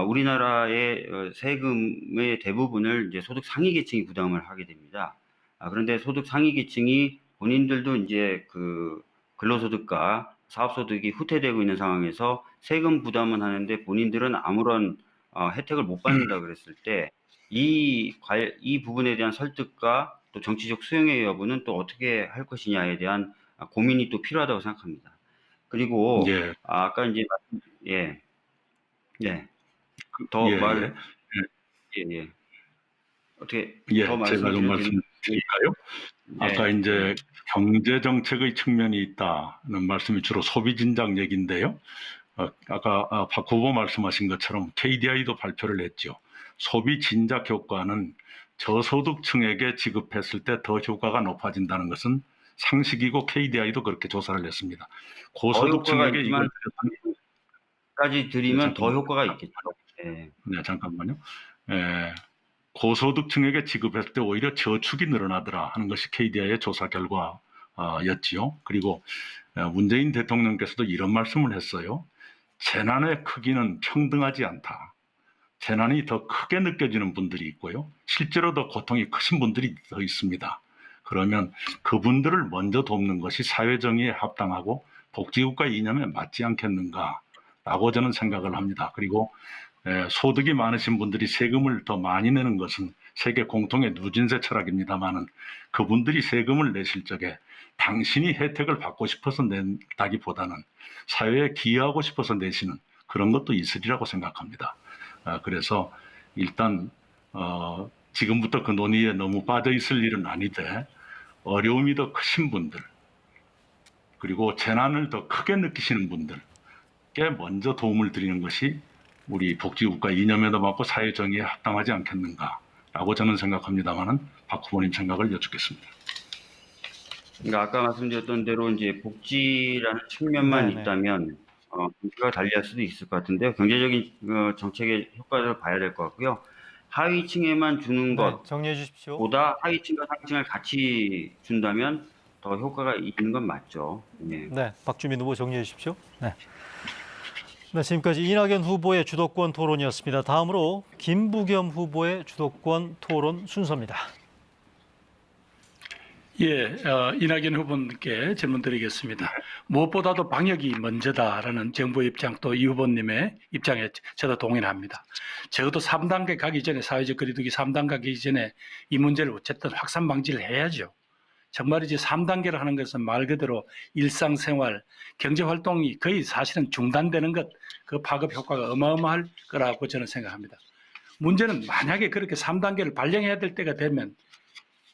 우리나라의 세금의 대부분을 이제 소득 상위 계층이 부담을 하게 됩니다. 그런데 소득 상위 계층이 본인들도 이제 그 근로소득과 사업소득이 후퇴되고 있는 상황에서 세금 부담은 하는데 본인들은 아무런 혜택을 못 받는다 그랬을 때 이 부분에 대한 설득과 또 정치적 수용의 여부는 또 어떻게 할 것이냐에 대한 고민이 또 필요하다고 생각합니다. 그리고 예, 아까 이제 예, 더 예, 말, 예, 예. 어떻게 더 제가 좀 말씀드려도 말씀드릴까요? 아까 이제 경제 정책의 측면이 있다는 말씀이 주로 소비 진작 얘기인데요. 아까 박 후보 말씀하신 것처럼 KDI도 발표를 했죠. 소비 진작 효과는 저소득층에게 지급했을 때 더 효과가 높아진다는 것은 상식이고 KDI도 그렇게 조사를 했습니다. 고소득층에게 이걸 까지 드리면 더 효과가 있겠죠. 예. 네, 잠깐만요. 고소득층에게 지급했을 때 오히려 저축이 늘어나더라 하는 것이 KDI의 조사 결과였지요. 그리고 문재인 대통령께서도 이런 말씀을 했어요. 재난의 크기는 평등하지 않다. 재난이 더 크게 느껴지는 분들이 있고요. 실제로 더 고통이 크신 분들이 더 있습니다. 그러면 그분들을 먼저 돕는 것이 사회정의에 합당하고 복지국가 이념에 맞지 않겠는가라고 저는 생각을 합니다. 그리고 소득이 많으신 분들이 세금을 더 많이 내는 것은 세계 공통의 누진세 철학입니다만은 그분들이 세금을 내실 적에 당신이 혜택을 받고 싶어서 낸다기보다는 사회에 기여하고 싶어서 내시는 그런 것도 있으리라고 생각합니다. 그래서 일단 지금부터 그 논의에 너무 빠져 있을 일은 아니되 어려움이 더 크신 분들 그리고 재난을 더 크게 느끼시는 분들께 먼저 도움을 드리는 것이 우리 복지국가 이념에도 맞고 사회정의에 합당하지 않겠는가라고 저는 생각합니다만은 박 후보님 생각을 여쭙겠습니다. 그러니까 아까 말씀드렸던 대로 이제 복지라는 측면만 네네. 있다면 경제가 달리할 수도 있을 것 같은데요. 경제적인 정책의 효과를 봐야 될 것 같고요. 하위층에만 주는 네, 정리해 주십시오. 것보다 하위층과 상층을 같이 준다면 더 효과가 있는 건 맞죠. 네. 네, 박주민 후보 정리해 주십시오. 네. 네, 지금까지 이낙연 후보의 주도권 토론이었습니다. 다음으로 김부겸 후보의 주도권 토론 순서입니다. 예, 이낙연 후보님께 질문 드리겠습니다. 무엇보다도 방역이 먼저다라는 정부의 입장 또 이 후보님의 입장에 저도 동의합니다. 적어도 3단계 가기 전에 사회적 거리두기 3단계 가기 전에 이 문제를 어쨌든 확산 방지를 해야죠. 정말이지 3단계를 하는 것은 말 그대로 일상생활, 경제활동이 거의 사실은 중단되는 것, 그 파급 효과가 어마어마할 거라고 저는 생각합니다. 문제는 만약에 그렇게 3단계를 발령해야 될 때가 되면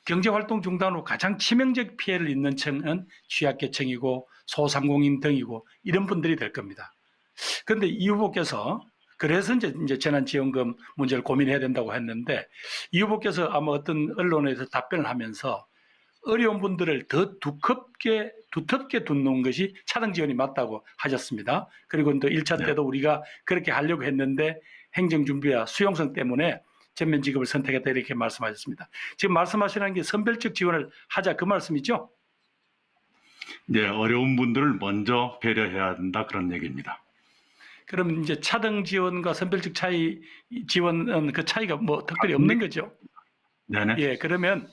경제활동 중단으로 가장 치명적 피해를 입는 층은 취약계층이고 소상공인 등이고 이런 분들이 될 겁니다. 그런데 이 후보께서 그래서 이제 재난지원금 문제를 고민해야 된다고 했는데 이 후보께서 아마 어떤 언론에서 답변을 하면서 어려운 분들을 더 두텁게 두는 것이 차등 지원이 맞다고 하셨습니다. 그리고 또 1차 때도 우리가 그렇게 하려고 했는데 행정준비와 수용성 때문에 전면 지급을 선택했다 이렇게 말씀하셨습니다. 지금 말씀하시는 게 선별적 지원을 하자 그 말씀이죠? 네, 어려운 분들을 먼저 배려해야 한다 그런 얘기입니다. 그럼 이제 차등 지원과 선별적 지원은 그 차이가 뭐 특별히 없는 거죠? 네네. 예, 그러면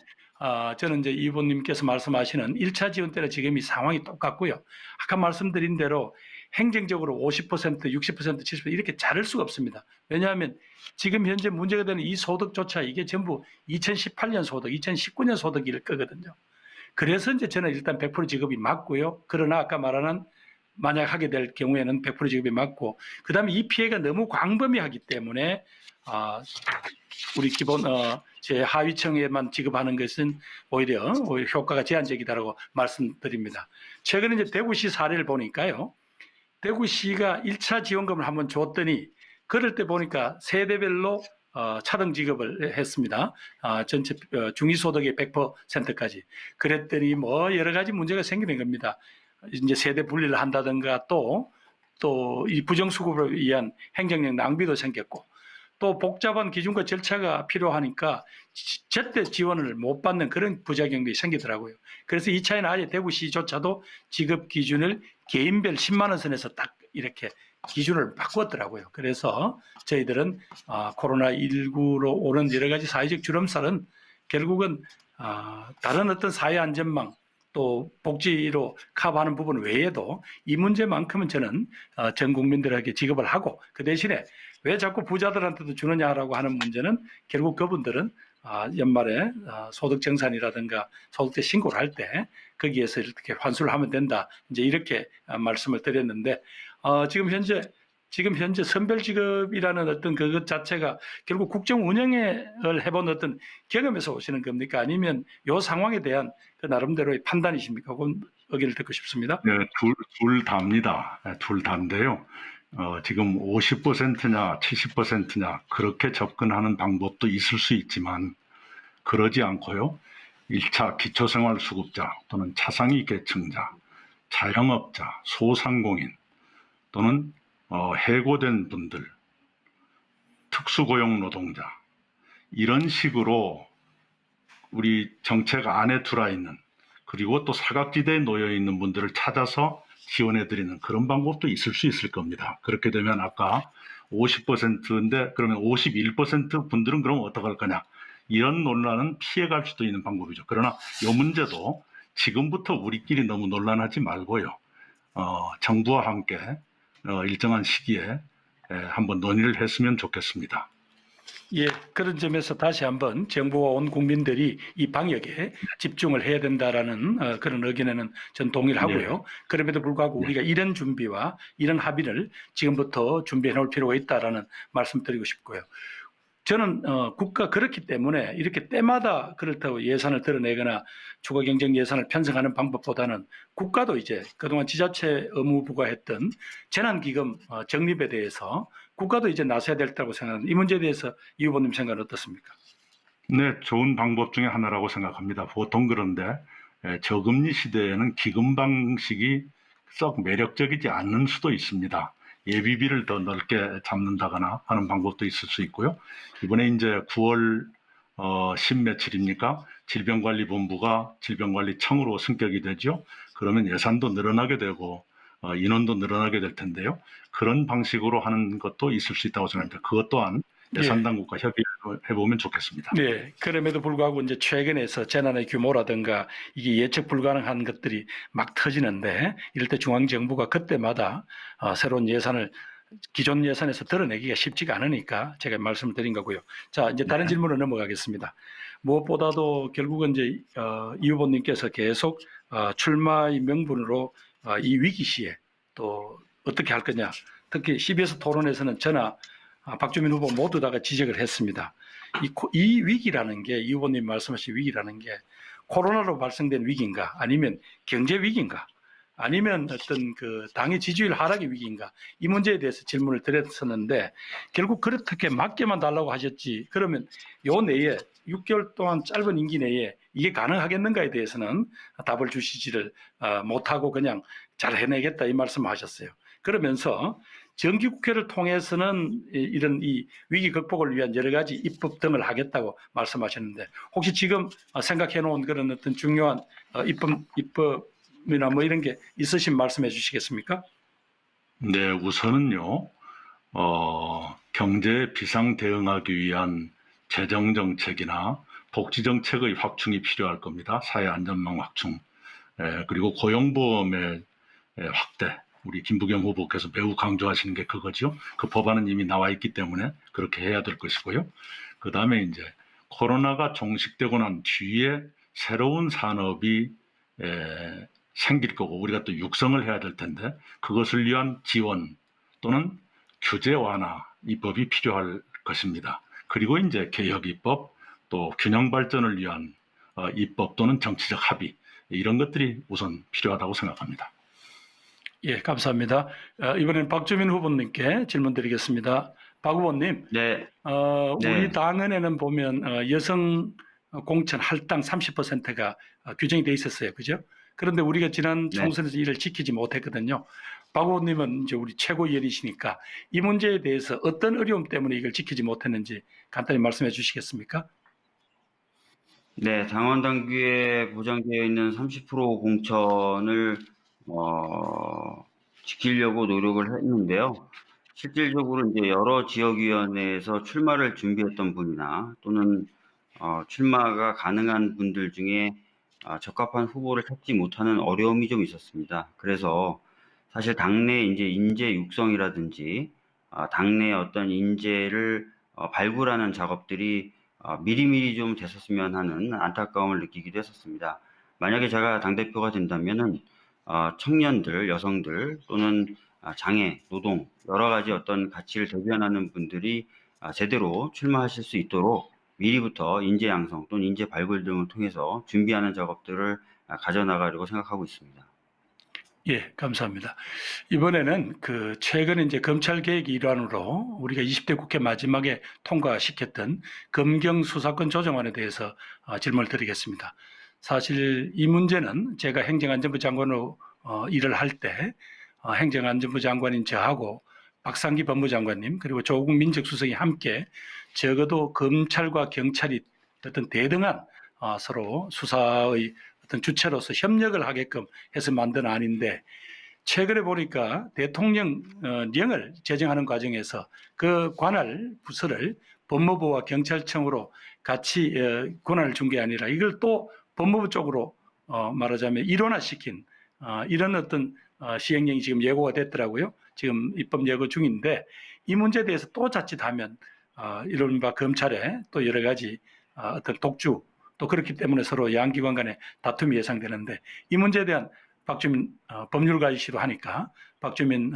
저는 이제 이 후보님께서 말씀하시는 1차 지원 때는 지금 이 상황이 똑같고요. 아까 말씀드린 대로 행정적으로 50%, 60%, 70% 이렇게 자를 수가 없습니다. 왜냐하면 지금 현재 문제가 되는 이 소득조차 이게 전부 2018년 소득, 2019년 소득일 거거든요. 그래서 이제 저는 일단 100% 지급이 맞고요. 그러나 아까 말하는 만약 하게 될 경우에는 100% 지급이 맞고 그다음에 이 피해가 너무 광범위하기 때문에 우리 기본 제 하위층에만 지급하는 것은 오히려 효과가 제한적이다라고 말씀드립니다. 최근에 이제 대구시 사례를 보니까요. 대구시가 1차 지원금을 한번 줬더니 그럴 때 보니까 세대별로 차등 지급을 했습니다. 전체 중위소득의 100%까지. 그랬더니 뭐 여러 가지 문제가 생기는 겁니다. 이제 세대 분리를 한다든가 또 이 부정수급을 위한 행정력 낭비도 생겼고 또 복잡한 기준과 절차가 필요하니까 제때 지원을 못 받는 그런 부작용이 생기더라고요. 그래서 2차에는 아예 대구시조차도 지급 기준을 개인별 10만 원 선에서 딱 이렇게 기준을 바꾸었더라고요. 그래서 저희들은 코로나19로 오는 여러 가지 사회적 주름살은 결국은 다른 어떤 사회 안전망 또 복지로 커버하는 부분 외에도 이 문제만큼은 저는 전 국민들에게 지급을 하고 그 대신에 왜 자꾸 부자들한테도 주느냐라고 하는 문제는 결국 그분들은 연말에 소득정산이라든가 소득세 신고를 할 때 거기에서 이렇게 환수를 하면 된다. 이제 이렇게 말씀을 드렸는데 지금 현재 선별지급이라는 어떤 그것 자체가 결국 국정 운영을 해본 어떤 경험에서 오시는 겁니까? 아니면 이 상황에 대한 그 나름대로의 판단이십니까? 그건 의견을 듣고 싶습니다. 네, 둘 다입니다. 네, 둘 다인데요. 지금 50%냐 70%냐 그렇게 접근하는 방법도 있을 수 있지만 그러지 않고요. 1차 기초생활수급자 또는 차상위 계층자, 자영업자, 소상공인 또는 해고된 분들, 특수고용 노동자 이런 식으로 우리 정책 안에 들어와 있는 그리고 또 사각지대에 놓여 있는 분들을 찾아서 지원해드리는 그런 방법도 있을 수 있을 겁니다. 그렇게 되면 아까 50%인데 그러면 51% 분들은 그럼 어떡할 거냐. 이런 논란은 피해갈 수도 있는 방법이죠. 그러나 이 문제도 지금부터 우리끼리 너무 논란하지 말고요. 정부와 함께 일정한 시기에 한번 논의를 했으면 좋겠습니다. 예, 그런 점에서 다시 한번 정부와 온 국민들이 이 방역에 집중을 해야 된다라는 그런 의견에는 전 동의를 하고요. 네. 그럼에도 불구하고 우리가 이런 준비와 이런 합의를 지금부터 준비해 놓을 필요가 있다라는 말씀 드리고 싶고요. 저는 국가 그렇기 때문에 이렇게 때마다 그렇다고 예산을 드러내거나 추가 경정 예산을 편성하는 방법보다는 국가도 이제 그동안 지자체 의무부가 했던 재난기금 적립에 대해서 국가도 이제 나서야 될 거라고 생각합니다. 이 문제에 대해서 이 후보님 생각은 어떻습니까? 네, 좋은 방법 중에 하나라고 생각합니다. 보통 그런데 저금리 시대에는 기금 방식이 썩 매력적이지 않는 수도 있습니다. 예비비를 더 넓게 잡는다거나 하는 방법도 있을 수 있고요. 이번에 이제 9월 10 며칠입니까? 질병관리본부가 질병관리청으로 승격이 되죠. 그러면 예산도 늘어나게 되고 인원도 늘어나게 될 텐데요. 그런 방식으로 하는 것도 있을 수 있다고 생각합니다. 그것 또한 예산 당국과 협의를 해보면 좋겠습니다. 네, 그럼에도 불구하고 이제 최근에서 재난의 규모라든가 이게 예측 불가능한 것들이 막 터지는데 이럴 때 중앙정부가 그때마다 새로운 예산을 기존 예산에서 드러내기가 쉽지가 않으니까 제가 말씀을 드린 거고요. 자, 이제 다른 질문으로 넘어가겠습니다. 무엇보다도 결국은 이제 이 후보님께서 계속 출마의 명분으로 이 위기 시에 또 어떻게 할 거냐. 특히 CBS 토론에서는 저나 박주민 후보 모두 다가 지적을 했습니다. 이 위기라는 게, 이 후보님 말씀하신 위기라는 게 코로나로 발생된 위기인가, 아니면 경제 위기인가, 아니면 어떤 그 당의 지지율 하락의 위기인가, 이 문제에 대해서 질문을 드렸었는데 결국 그렇게 맞게만 달라고 하셨지, 그러면 요 내에 6개월 동안 짧은 임기 내에 이게 가능하겠는가에 대해서는 답을 주시지를 못하고 그냥 잘 해내겠다 이 말씀을 하셨어요. 그러면서 정기국회를 통해서는 이런 이 위기 극복을 위한 여러 가지 입법 등을 하겠다고 말씀하셨는데 혹시 지금 생각해 놓은 그런 어떤 중요한 입법이나 뭐 이런 게 있으신 말씀해 주시겠습니까? 네, 우선은요, 경제 비상 대응하기 위한 재정 정책이나 복지 정책의 확충이 필요할 겁니다. 사회 안전망 확충, 그리고 고용보험의 확대. 우리 김부겸 후보께서 매우 강조하시는 게 그거죠. 그 법안은 이미 나와 있기 때문에 그렇게 해야 될 것이고요. 그 다음에 이제 코로나가 종식되고 난 뒤에 새로운 산업이 생길 거고 우리가 또 육성을 해야 될 텐데 그것을 위한 지원 또는 규제 완화 입법이 필요할 것입니다. 그리고 이제 개혁 입법 또 균형 발전을 위한 입법 또는 정치적 합의 이런 것들이 우선 필요하다고 생각합니다. 예, 감사합니다. 이번엔 박주민 후보님께 질문 드리겠습니다. 박 후보님, 네, 우리 당헌에는 보면 여성 공천 할당 30%가 규정이 돼 있었어요. 그죠? 그런데 우리가 지난 네. 총선에서 이를 지키지 못했거든요. 박 후보님은 이제 우리 최고위원이시니까 이 문제에 대해서 어떤 어려움 때문에 이걸 지키지 못했는지 간단히 말씀해 주시겠습니까? 네, 당원 당규에 보장되어 있는 30% 공천을 지키려고 노력을 했는데요. 실질적으로 이제 여러 지역위원회에서 출마를 준비했던 분이나 또는 출마가 가능한 분들 중에 적합한 후보를 찾지 못하는 어려움이 좀 있었습니다. 그래서 사실 당내 이제 인재 육성이라든지 당내 어떤 인재를 발굴하는 작업들이 미리미리 좀 됐었으면 하는 안타까움을 느끼기도 했었습니다. 만약에 제가 당대표가 된다면은 청년들, 여성들 또는 장애, 노동 여러 가지 어떤 가치를 대변하는 분들이 제대로 출마하실 수 있도록 미리부터 인재 양성 또는 인재 발굴 등을 통해서 준비하는 작업들을 가져나가려고 생각하고 있습니다. 예, 감사합니다. 이번에는 최근에 이제 검찰 개혁 일환으로 우리가 20대 국회 마지막에 통과시켰던 검경 수사권 조정안에 대해서 질문을 드리겠습니다. 사실 이 문제는 제가 행정안전부 장관으로 일을 할 때 행정안전부 장관인 저하고 박상기 법무장관님 그리고 조국 민정수석이 함께 적어도 검찰과 경찰이 어떤 대등한 서로 수사의 어떤 주체로서 협력을 하게끔 해서 만든 안인데 최근에 보니까 대통령령을 제정하는 과정에서 그 관할 부서를 법무부와 경찰청으로 같이 권한을 준 게 아니라 이걸 또 법무부 쪽으로 말하자면 일원화시킨 이런 어떤 시행령이 지금 예고가 됐더라고요. 지금 입법 예고 중인데 이 문제에 대해서 또 자칫하면 이른바 검찰의 또 여러 가지 어떤 독주 또 그렇기 때문에 서로 양기관 간의 다툼이 예상되는데 이 문제에 대한 박주민 법률가이시로 하니까 박주민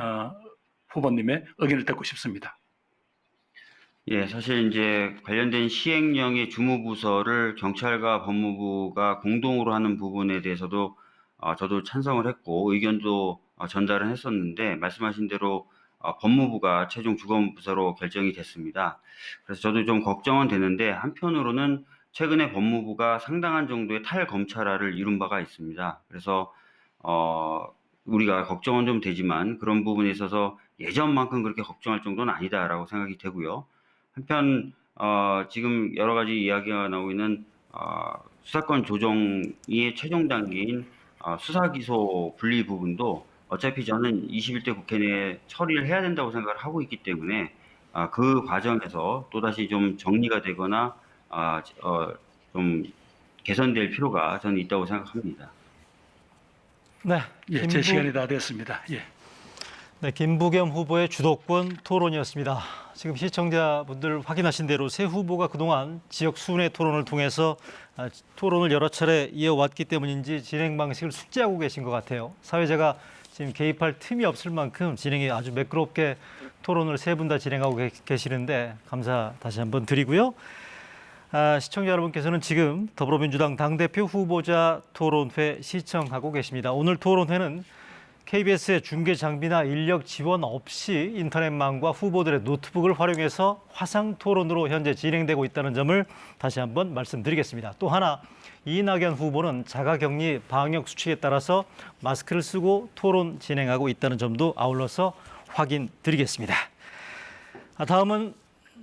후보님의 의견을 듣고 싶습니다. 예, 사실 이제 관련된 시행령의 주무부서를 경찰과 법무부가 공동으로 하는 부분에 대해서도 저도 찬성을 했고 의견도 전달을 했었는데 말씀하신 대로 법무부가 최종 주검부서로 결정이 됐습니다. 그래서 저도 좀 걱정은 되는데 한편으로는 최근에 법무부가 상당한 정도의 탈검찰화를 이룬 바가 있습니다. 그래서 우리가 걱정은 좀 되지만 그런 부분에 있어서 예전만큼 그렇게 걱정할 정도는 아니다라고 생각이 되고요. 한편 지금 여러 가지 이야기가 나오고 있는 수사권 조정의 최종 단계인 수사 기소 분리 부분도 어차피 저는 21대 국회 내에 처리를 해야 된다고 생각을 하고 있기 때문에 그 과정에서 또다시 좀 정리가 되거나 좀 개선될 필요가 저는 있다고 생각합니다. 네, 예, 제 시간이 다 됐습니다. 예. 네, 김부겸 후보의 주도권 토론이었습니다. 지금 시청자분들 확인하신 대로 새 후보가 그동안 지역 순회 토론을 통해서 토론을 여러 차례 이어왔기 때문인지 진행 방식을 숙지하고 계신 것 같아요. 사회자가 지금 개입할 틈이 없을 만큼 진행이 아주 매끄럽게 토론을 세 분 다 진행하고 계시는데 감사 다시 한번 드리고요. 시청자 여러분께서는 지금 더불어민주당 당대표 후보자 토론회 시청하고 계십니다. 오늘 토론회는 KBS의 중계 장비나 인력 지원 없이 인터넷망과 후보들의 노트북을 활용해서 화상 토론으로 현재 진행되고 있다는 점을 다시 한번 말씀드리겠습니다. 또 하나, 이낙연 후보는 자가격리 방역 수칙에 따라서 마스크를 쓰고 토론 진행하고 있다는 점도 아울러서 확인드리겠습니다. 다음은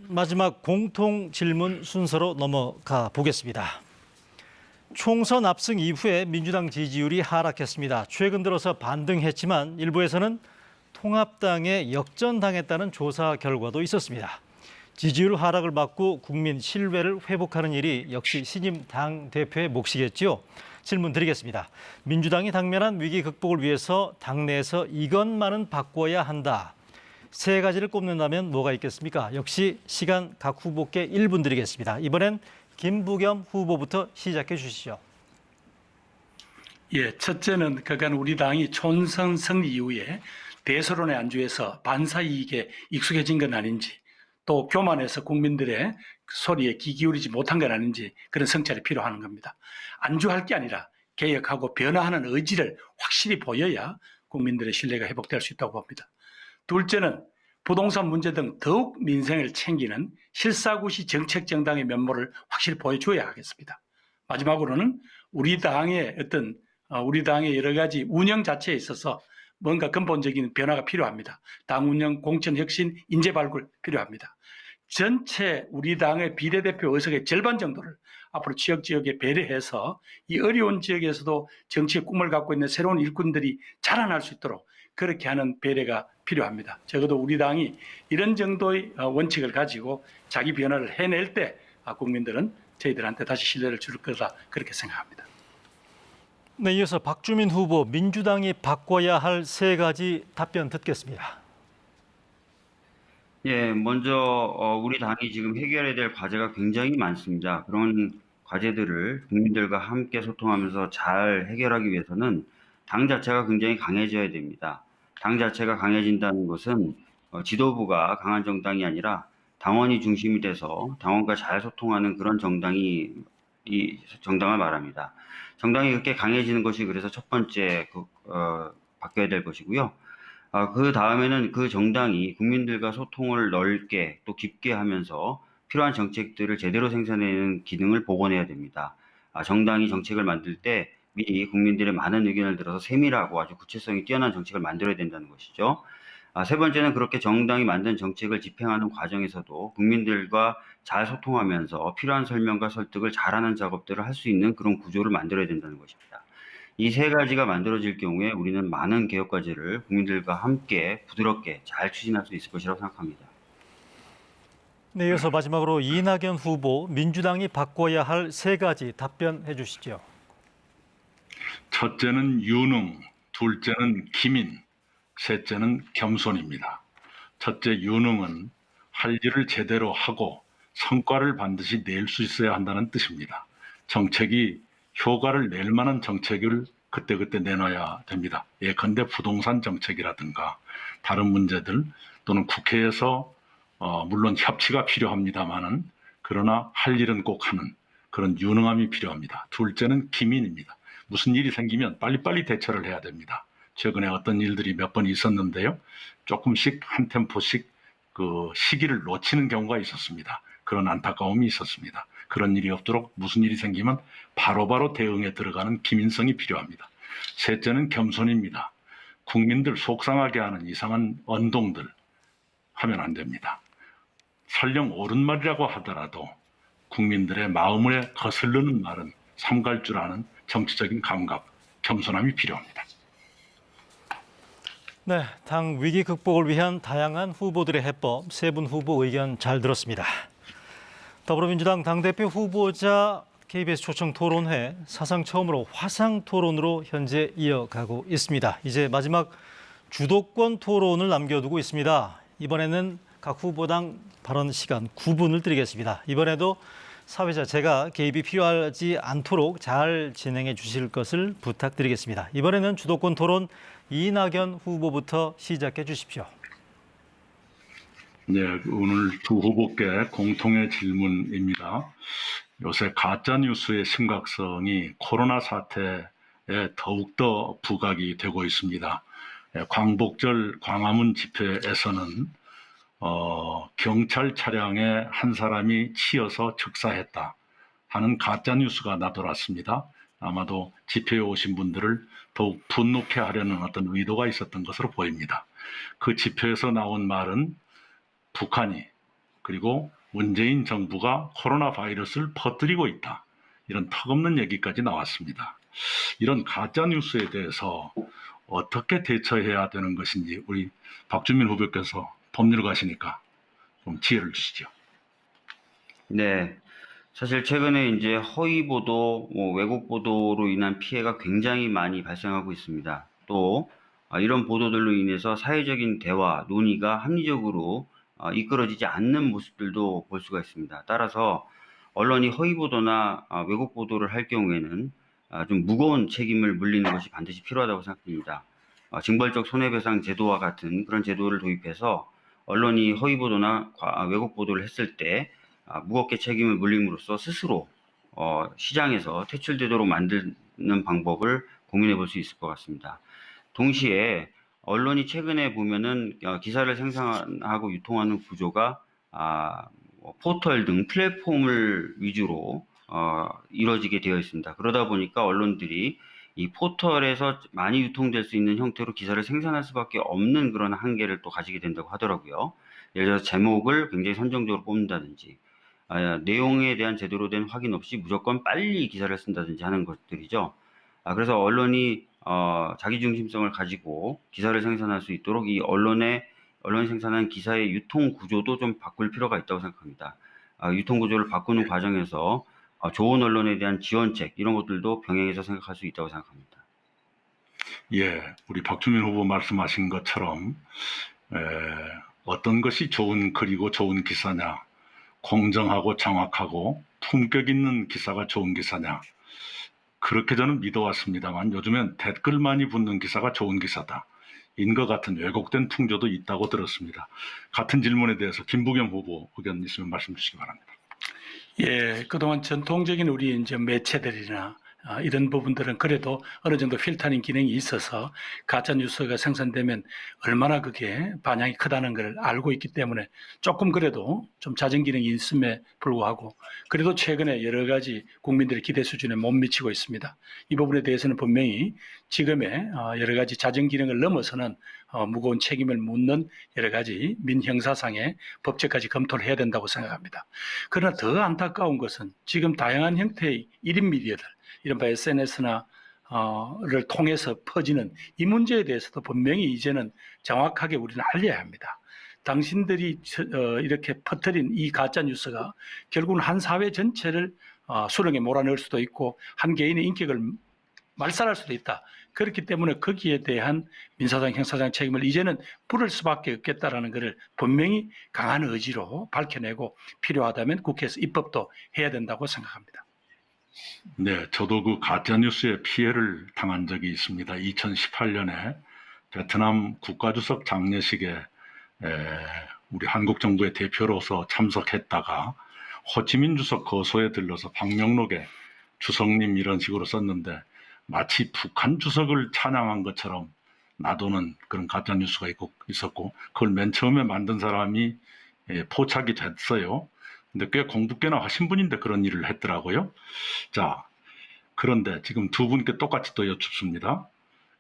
마지막 공통 질문 순서로 넘어가 보겠습니다. 총선 압승 이후에 민주당 지지율이 하락했습니다. 최근 들어서 반등했지만 일부에서는 통합당에 역전당했다는 조사 결과도 있었습니다. 지지율 하락을 막고 국민 신뢰를 회복하는 일이 역시 신임 당대표의 몫이겠지요. 질문 드리겠습니다. 민주당이 당면한 위기 극복을 위해서 당내에서 이것만은 바꿔야 한다. 세 가지를 꼽는다면 뭐가 있겠습니까? 역시 시간 각 후보께 1분 드리겠습니다. 이번엔 김부겸 후보부터 시작해 주시죠. 예, 첫째는 그간 우리 당이 총선 승리 이후에 대서론에 안주해서 반사 이익에 익숙해진 건 아닌지, 또 교만해서 국민들의 소리에 귀 기울이지 못한 건 아닌지 그런 성찰이 필요한 겁니다. 안주할 게 아니라 개혁하고 변화하는 의지를 확실히 보여야 국민들의 신뢰가 회복될 수 있다고 봅니다. 둘째는 부동산 문제 등 더욱 민생을 챙기는 실사구시 정책 정당의 면모를 확실히 보여줘야 하겠습니다. 마지막으로는 우리 당의 여러 가지 운영 자체에 있어서 뭔가 근본적인 변화가 필요합니다. 당 운영, 공천 혁신, 인재 발굴 필요합니다. 전체 우리 당의 비례대표 의석의 절반 정도를 앞으로 지역에 배려해서 이 어려운 지역에서도 정치의 꿈을 갖고 있는 새로운 일꾼들이 자라날 수 있도록 그렇게 하는 배려가 필요합니다. 적어도 우리 당이 이런 정도의 원칙을 가지고 자기 변화를 해낼 때 국민들은 저희들한테 다시 신뢰를 줄 거다 그렇게 생각합니다. 네, 이어서 박주민 후보, 민주당이 바꿔야 할 세 가지 답변 듣겠습니다. 예, 먼저 우리 당이 지금 해결해야 될 과제가 굉장히 많습니다. 그런 과제들을 국민들과 함께 소통하면서 잘 해결하기 위해서는 당 자체가 굉장히 강해져야 됩니다. 당 자체가 강해진다는 것은 지도부가 강한 정당이 아니라 당원이 중심이 돼서 당원과 잘 소통하는 그런 정당을 말합니다. 정당이 그렇게 강해지는 것이 그래서 첫 번째 바뀌어야 될 것이고요. 그 다음에는 그 정당이 국민들과 소통을 넓게 또 깊게 하면서 필요한 정책들을 제대로 생산해내는 기능을 복원해야 됩니다. 정당이 정책을 만들 때 미리 국민들의 많은 의견을 들어서 세밀하고 아주 구체성이 뛰어난 정책을 만들어야 된다는 것이죠. 세 번째는 그렇게 정당이 만든 정책을 집행하는 과정에서도 국민들과 잘 소통하면서 필요한 설명과 설득을 잘하는 작업들을 할 수 있는 그런 구조를 만들어야 된다는 것입니다. 이 세 가지가 만들어질 경우에 우리는 많은 개혁 과제를 국민들과 함께 부드럽게 잘 추진할 수 있을 것이라고 생각합니다. 네, 이어서 마지막으로 이낙연 후보, 민주당이 바꿔야 할 세 가지 답변해 주시죠. 첫째는 유능, 둘째는 기민, 셋째는 겸손입니다. 첫째 유능은 할 일을 제대로 하고 성과를 반드시 낼 수 있어야 한다는 뜻입니다. 정책이 효과를 낼 만한 정책을 그때그때 내놔야 됩니다. 예컨대 부동산 정책이라든가 다른 문제들 또는 국회에서 물론 협치가 필요합니다만은 그러나 할 일은 꼭 하는 그런 유능함이 필요합니다. 둘째는 기민입니다. 무슨 일이 생기면 빨리빨리 대처를 해야 됩니다. 최근에 어떤 일들이 몇 번 있었는데요. 조금씩 한 템포씩 그 시기를 놓치는 경우가 있었습니다. 그런 안타까움이 있었습니다. 그런 일이 없도록 무슨 일이 생기면 바로바로 대응에 들어가는 기민성이 필요합니다. 셋째는 겸손입니다. 국민들 속상하게 하는 이상한 언동들 하면 안 됩니다. 설령 옳은 말이라고 하더라도 국민들의 마음에 거슬리는 말은 삼갈 줄 아는 정치적인 감각, 겸손함이 필요합니다. 네, 당 위기 극복을 위한 다양한 후보들의 해법, 세 분 후보 의견 잘 들었습니다. 더불어민주당 당대표 후보자 KBS 초청 토론회 사상 처음으로 화상 토론으로 현재 이어가고 있습니다. 이제 마지막 주도권 토론을 남겨두고 있습니다. 이번에는 각 후보당 발언 시간 9분을 드리겠습니다. 이번에도 사회자 제가 개입이 필요하지 않도록 잘 진행해 주실 것을 부탁드리겠습니다. 이번에는 주도권 토론 이낙연 후보부터 시작해 주십시오. 네, 오늘 두 후보께 공통의 질문입니다. 요새 가짜 뉴스의 심각성이 코로나 사태에 더욱더 부각이 되고 있습니다. 광복절 광화문 집회에서는 경찰 차량에 한 사람이 치여서 즉사했다 하는 가짜 뉴스가 나돌았습니다. 아마도 집회에 오신 분들을 더욱 분노케 하려는 어떤 의도가 있었던 것으로 보입니다. 그 집회에서 나온 말은 북한이 그리고 문재인 정부가 코로나 바이러스를 퍼뜨리고 있다. 이런 턱없는 얘기까지 나왔습니다. 이런 가짜 뉴스에 대해서 어떻게 대처해야 되는 것인지 우리 박주민 후보께서 법률가시니까 좀 지혜를 주시죠. 네. 사실 최근에 이제 허위 보도, 왜곡 보도로 인한 피해가 굉장히 많이 발생하고 있습니다. 또 이런 보도들로 인해서 사회적인 대화, 논의가 합리적으로 이끌어지지 않는 모습들도 볼 수가 있습니다. 따라서 언론이 허위 보도나 왜곡 보도를 할 경우에는 좀 무거운 책임을 물리는 것이 반드시 필요하다고 생각합니다. 징벌적 손해배상 제도와 같은 그런 제도를 도입해서 언론이 허위 보도나 왜곡 보도를 했을 때 무겁게 책임을 물림으로써 스스로 시장에서 퇴출되도록 만드는 방법을 고민해 볼 수 있을 것 같습니다. 동시에 언론이 최근에 보면은 기사를 생산하고 유통하는 구조가 포털 등 플랫폼을 위주로 이루어지게 되어 있습니다. 그러다 보니까 언론들이 이 포털에서 많이 유통될 수 있는 형태로 기사를 생산할 수밖에 없는 그런 한계를 또 가지게 된다고 하더라고요. 예를 들어서 제목을 굉장히 선정적으로 뽑는다든지 내용에 대한 제대로 된 확인 없이 무조건 빨리 기사를 쓴다든지 하는 것들이죠. 그래서 언론이 자기 중심성을 가지고 기사를 생산할 수 있도록 이 언론이 생산한 기사의 유통 구조도 좀 바꿀 필요가 있다고 생각합니다. 유통 구조를 바꾸는 과정에서 좋은 언론에 대한 지원책 이런 것들도 병행해서 생각할 수 있다고 생각합니다. 예, 우리 박주민 후보 말씀하신 것처럼 어떤 것이 좋은 글이고 좋은 기사냐, 공정하고 정확하고 품격 있는 기사가 좋은 기사냐, 그렇게 저는 믿어왔습니다만 요즘엔 댓글 많이 붙는 기사가 좋은 기사다. 인과 같은 왜곡된 풍조도 있다고 들었습니다. 같은 질문에 대해서 김부겸 후보 의견 있으면 말씀 주시기 바랍니다. 예, 그동안 전통적인 우리 이제 매체들이나 이런 부분들은 그래도 어느 정도 필터링 기능이 있어서 가짜 뉴스가 생산되면 얼마나 그게 반향이 크다는 걸 알고 있기 때문에 조금 그래도 좀 잦은 기능이 있음에 불구하고 그래도 최근에 여러 가지 국민들의 기대 수준에 못 미치고 있습니다. 이 부분에 대해서는 분명히 지금의 여러 가지 잦은 기능을 넘어서는 무거운 책임을 묻는 여러 가지 민형사상의 법제까지 검토를 해야 된다고 생각합니다. 그러나 더 안타까운 것은 지금 다양한 형태의 1인 미디어들 이른바 SNS나 를 통해서 퍼지는 이 문제에 대해서도 분명히 이제는 정확하게 우리는 알려야 합니다. 당신들이 이렇게 퍼뜨린 이 가짜 뉴스가 결국은 한 사회 전체를 수렁에 몰아넣을 수도 있고 한 개인의 인격을 말살할 수도 있다. 그렇기 때문에 거기에 대한 민사상, 형사상 책임을 이제는 물을 수밖에 없겠다라는 것을 분명히 강한 의지로 밝혀내고 필요하다면 국회에서 입법도 해야 된다고 생각합니다. 네, 저도 그 가짜뉴스의 피해를 당한 적이 있습니다. 2018년에 베트남 국가주석 장례식에 우리 한국 정부의 대표로서 참석했다가 호치민 주석 거소에 들러서 방명록에 주석님 이런 식으로 썼는데 마치 북한 주석을 찬양한 것처럼 놔두는 그런 가짜 뉴스가 있었고 그걸 맨 처음에 만든 사람이 포착이 됐어요. 근데 꽤 공부께나 하신 분인데 그런 일을 했더라고요. 자, 그런데 지금 두 분께 똑같이 또 여쭙습니다.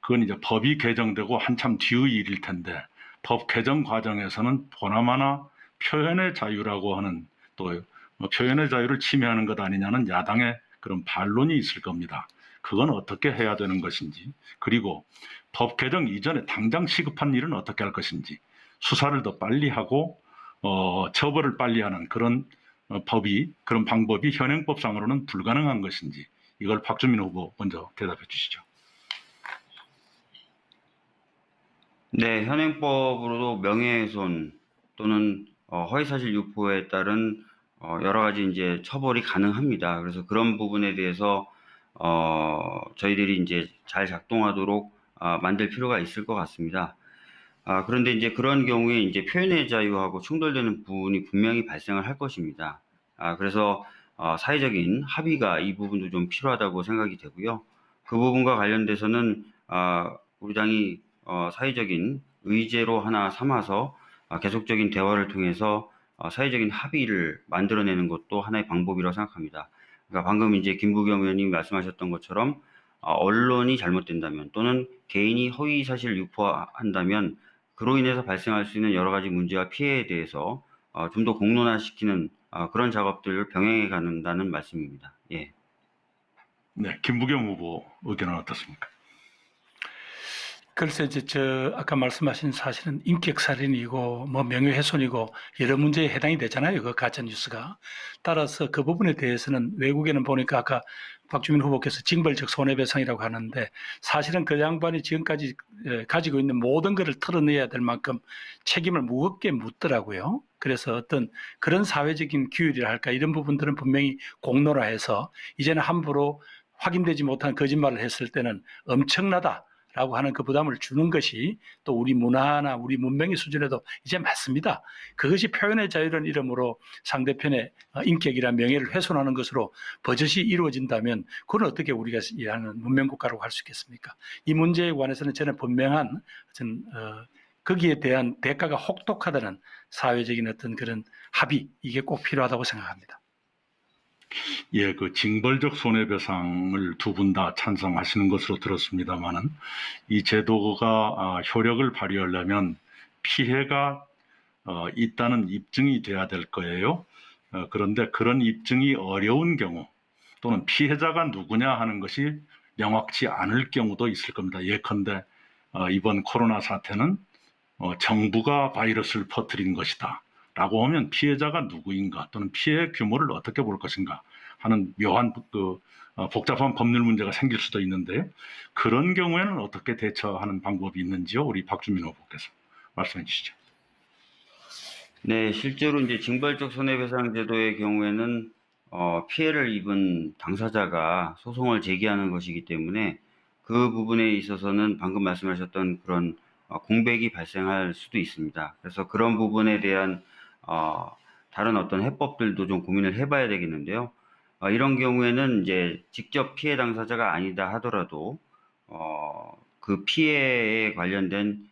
그건 이제 법이 개정되고 한참 뒤의 일일 텐데 법 개정 과정에서는 보나마나 표현의 자유라고 하는 또 표현의 자유를 침해하는 것 아니냐는 야당의 그런 반론이 있을 겁니다. 그건 어떻게 해야 되는 것인지, 그리고 법 개정 이전에 당장 시급한 일은 어떻게 할 것인지, 수사를 더 빨리 하고 처벌을 빨리 하는 그런 그런 방법이 현행법상으로는 불가능한 것인지, 이걸 박주민 후보 먼저 대답해 주시죠. 네, 현행법으로도 명예훼손 또는 허위사실 유포에 따른 여러 가지 이제 처벌이 가능합니다. 그래서 그런 부분에 대해서 저희들이 이제 잘 작동하도록 만들 필요가 있을 것 같습니다. 그런데 이제 그런 경우에 이제 표현의 자유하고 충돌되는 부분이 분명히 발생을 할 것입니다. 그래서 사회적인 합의가 이 부분도 좀 필요하다고 생각이 되고요. 그 부분과 관련돼서는 우리 당이 사회적인 의제로 하나 삼아서 계속적인 대화를 통해서 사회적인 합의를 만들어내는 것도 하나의 방법이라고 생각합니다. 그러니까 방금 이제 김부겸 의원님이 말씀하셨던 것처럼 언론이 잘못된다면 또는 개인이 허위 사실을 유포한다면 그로 인해서 발생할 수 있는 여러 가지 문제와 피해에 대해서 좀 더 공론화시키는 그런 작업들을 병행해 가는다는 말씀입니다. 예. 네, 김부겸 후보 의견은 어떻습니까? 글쎄 이제 아까 말씀하신 사실은 인격살인이고 뭐 명예훼손이고 여러 문제에 해당이 되잖아요. 그 가짜 뉴스가. 따라서 그 부분에 대해서는 외국에는 보니까 아까 박주민 후보께서 징벌적 손해배상이라고 하는데 사실은 그 양반이 지금까지 가지고 있는 모든 것을 털어내야 될 만큼 책임을 무겁게 묻더라고요. 그래서 어떤 그런 사회적인 규율이라 할까 이런 부분들은 분명히 공론화해서 이제는 함부로 확인되지 못한 거짓말을 했을 때는 엄청나다. 라고 하는 그 부담을 주는 것이 또 우리 문화나 우리 문명의 수준에도 이제 맞습니다. 그것이 표현의 자유라는 이름으로 상대편의 인격이나 명예를 훼손하는 것으로 버젓이 이루어진다면 그건 어떻게 우리가 일하는 문명국가라고 할 수 있겠습니까? 이 문제에 관해서는 저는 분명한 거기에 대한 대가가 혹독하다는 사회적인 어떤 그런 합의 이게 꼭 필요하다고 생각합니다. 예, 그 징벌적 손해배상을 두 분 다 찬성하시는 것으로 들었습니다만은 이 제도가 효력을 발휘하려면 피해가 있다는 입증이 돼야 될 거예요. 그런데 그런 입증이 어려운 경우 또는 피해자가 누구냐 하는 것이 명확치 않을 경우도 있을 겁니다. 예컨대 이번 코로나 사태는 정부가 바이러스를 퍼뜨린 것이다. 라고 하면 피해자가 누구인가 또는 피해 규모를 어떻게 볼 것인가 하는 묘한 복잡한 법률 문제가 생길 수도 있는데 그런 경우에는 어떻게 대처하는 방법이 있는지요? 우리 박주민 후보께서 말씀해 주시죠. 네, 실제로 이제 징벌적 손해배상 제도의 경우에는 피해를 입은 당사자가 소송을 제기하는 것이기 때문에 그 부분에 있어서는 방금 말씀하셨던 그런 공백이 발생할 수도 있습니다. 그래서 그런 부분에 대한 다른 어떤 해법들도 좀 고민을 해봐야 되겠는데요. 이런 경우에는 이제 직접 피해 당사자가 아니다 하더라도 그 피해에 관련된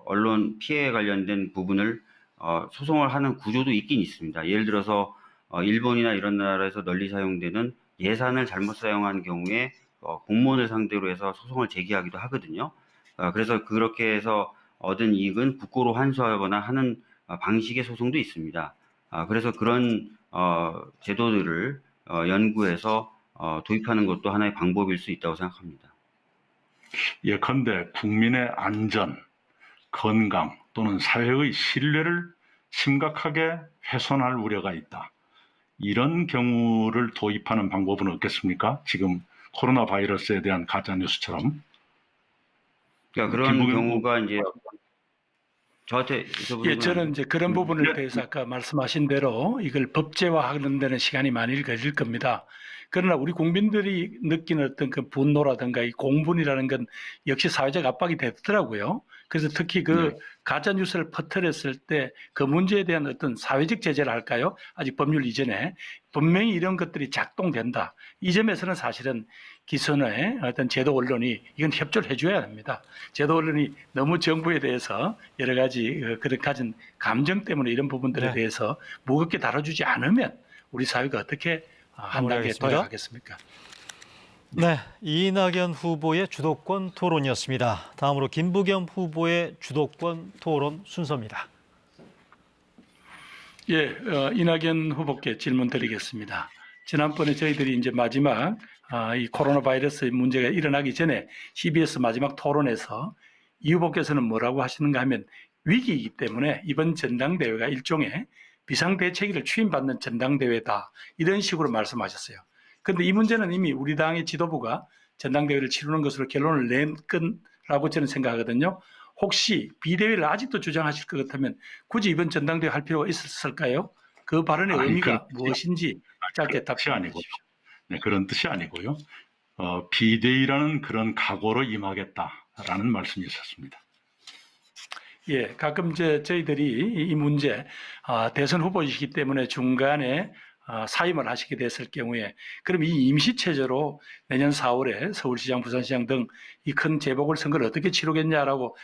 언론 피해에 관련된 부분을 소송을 하는 구조도 있긴 있습니다. 예를 들어서 일본이나 이런 나라에서 널리 사용되는 예산을 잘못 사용한 경우에 공무원을 상대로 해서 소송을 제기하기도 하거든요. 그래서 그렇게 해서 얻은 이익은 국고로 환수하거나 하는 방식의 소송도 있습니다. 그래서 그런 제도들을 연구해서 도입하는 것도 하나의 방법일 수 있다고 생각합니다. 예컨대 국민의 안전, 건강 또는 사회의 신뢰를 심각하게 훼손할 우려가 있다. 이런 경우를 도입하는 방법은 없겠습니까? 지금 코로나 바이러스에 대한 가짜 뉴스처럼. 그러니까 그런 경우가 이제 저한테 예, 저는 이제 그런 부분에 대해서 아까 말씀하신 대로 이걸 법제화하는 데는 시간이 많이 걸릴 겁니다. 그러나 우리 국민들이 느끼는 어떤 그 분노라든가 이 공분이라는 건 역시 사회적 압박이 되더라고요. 그래서 특히 그 네. 가짜 뉴스를 퍼뜨렸을 때 그 문제에 대한 어떤 사회적 제재를 할까요? 아직 법률 이전에 분명히 이런 것들이 작동된다. 이 점에서는 사실은 기존의 어떤 제도 언론이 이건 협조를 해줘야 합니다. 제도 언론이 너무 정부에 대해서 여러 가지 그런 가진 감정 때문에 이런 부분들에 네. 대해서 무겁게 다뤄주지 않으면 우리 사회가 어떻게 한 단계 마무리하겠습니다. 도약하겠습니까? 네, 이낙연 후보의 주도권 토론이었습니다. 다음으로 김부겸 후보의 주도권 토론 순서입니다. 예, 이낙연 후보께 질문 드리겠습니다. 지난번에 저희들이 이제 마지막 이 코로나 바이러스 문제가 일어나기 전에 CBS 마지막 토론에서 이 후보께서는 뭐라고 하시는가 하면 위기이기 때문에 이번 전당대회가 일종의 비상대책위를 추임받는 전당대회다. 이런 식으로 말씀하셨어요. 그런데 이 문제는 이미 우리 당의 지도부가 전당대회를 치르는 것으로 결론을 낸 거라고 저는 생각하거든요. 혹시 비대위를 아직도 주장하실 것 같으면 굳이 이번 전당대회 할 필요가 있었을까요? 그 발언의 아니, 의미가 그런 무엇인지 짧게 그런 뜻이 답변해 아니고요. 주십시오. 네, 그런 뜻이 아니고요. 비대위라는 그런 각오로 임하겠다라는 말씀이 있었습니다. 예, 가끔 저희들이 이 문제 대선 후보이시기 때문에 중간에 사임을 하시게 됐을 경우에 그럼 이 임시체제로 내년 4월에 서울시장, 부산시장 등 이 큰 재보궐선거를 어떻게 치르겠냐라고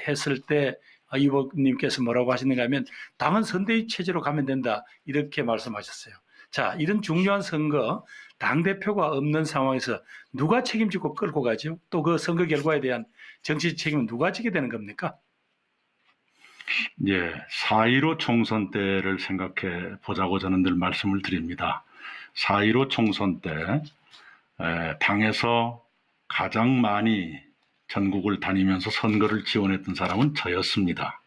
했을 때 이 후보님께서 뭐라고 하시는가 하면 당은 선대위 체제로 가면 된다 이렇게 말씀하셨어요. 자, 이런 중요한 선거 당대표가 없는 상황에서 누가 책임지고 끌고 가죠? 또 그 선거 결과에 대한 정치 책임은 누가 지게 되는 겁니까? 예, 4.15 총선 때를 생각해 보자고 저는 늘 말씀을 드립니다. 4.15 총선 때 당에서 가장 많이 전국을 다니면서 선거를 지원했던 사람은 저였습니다.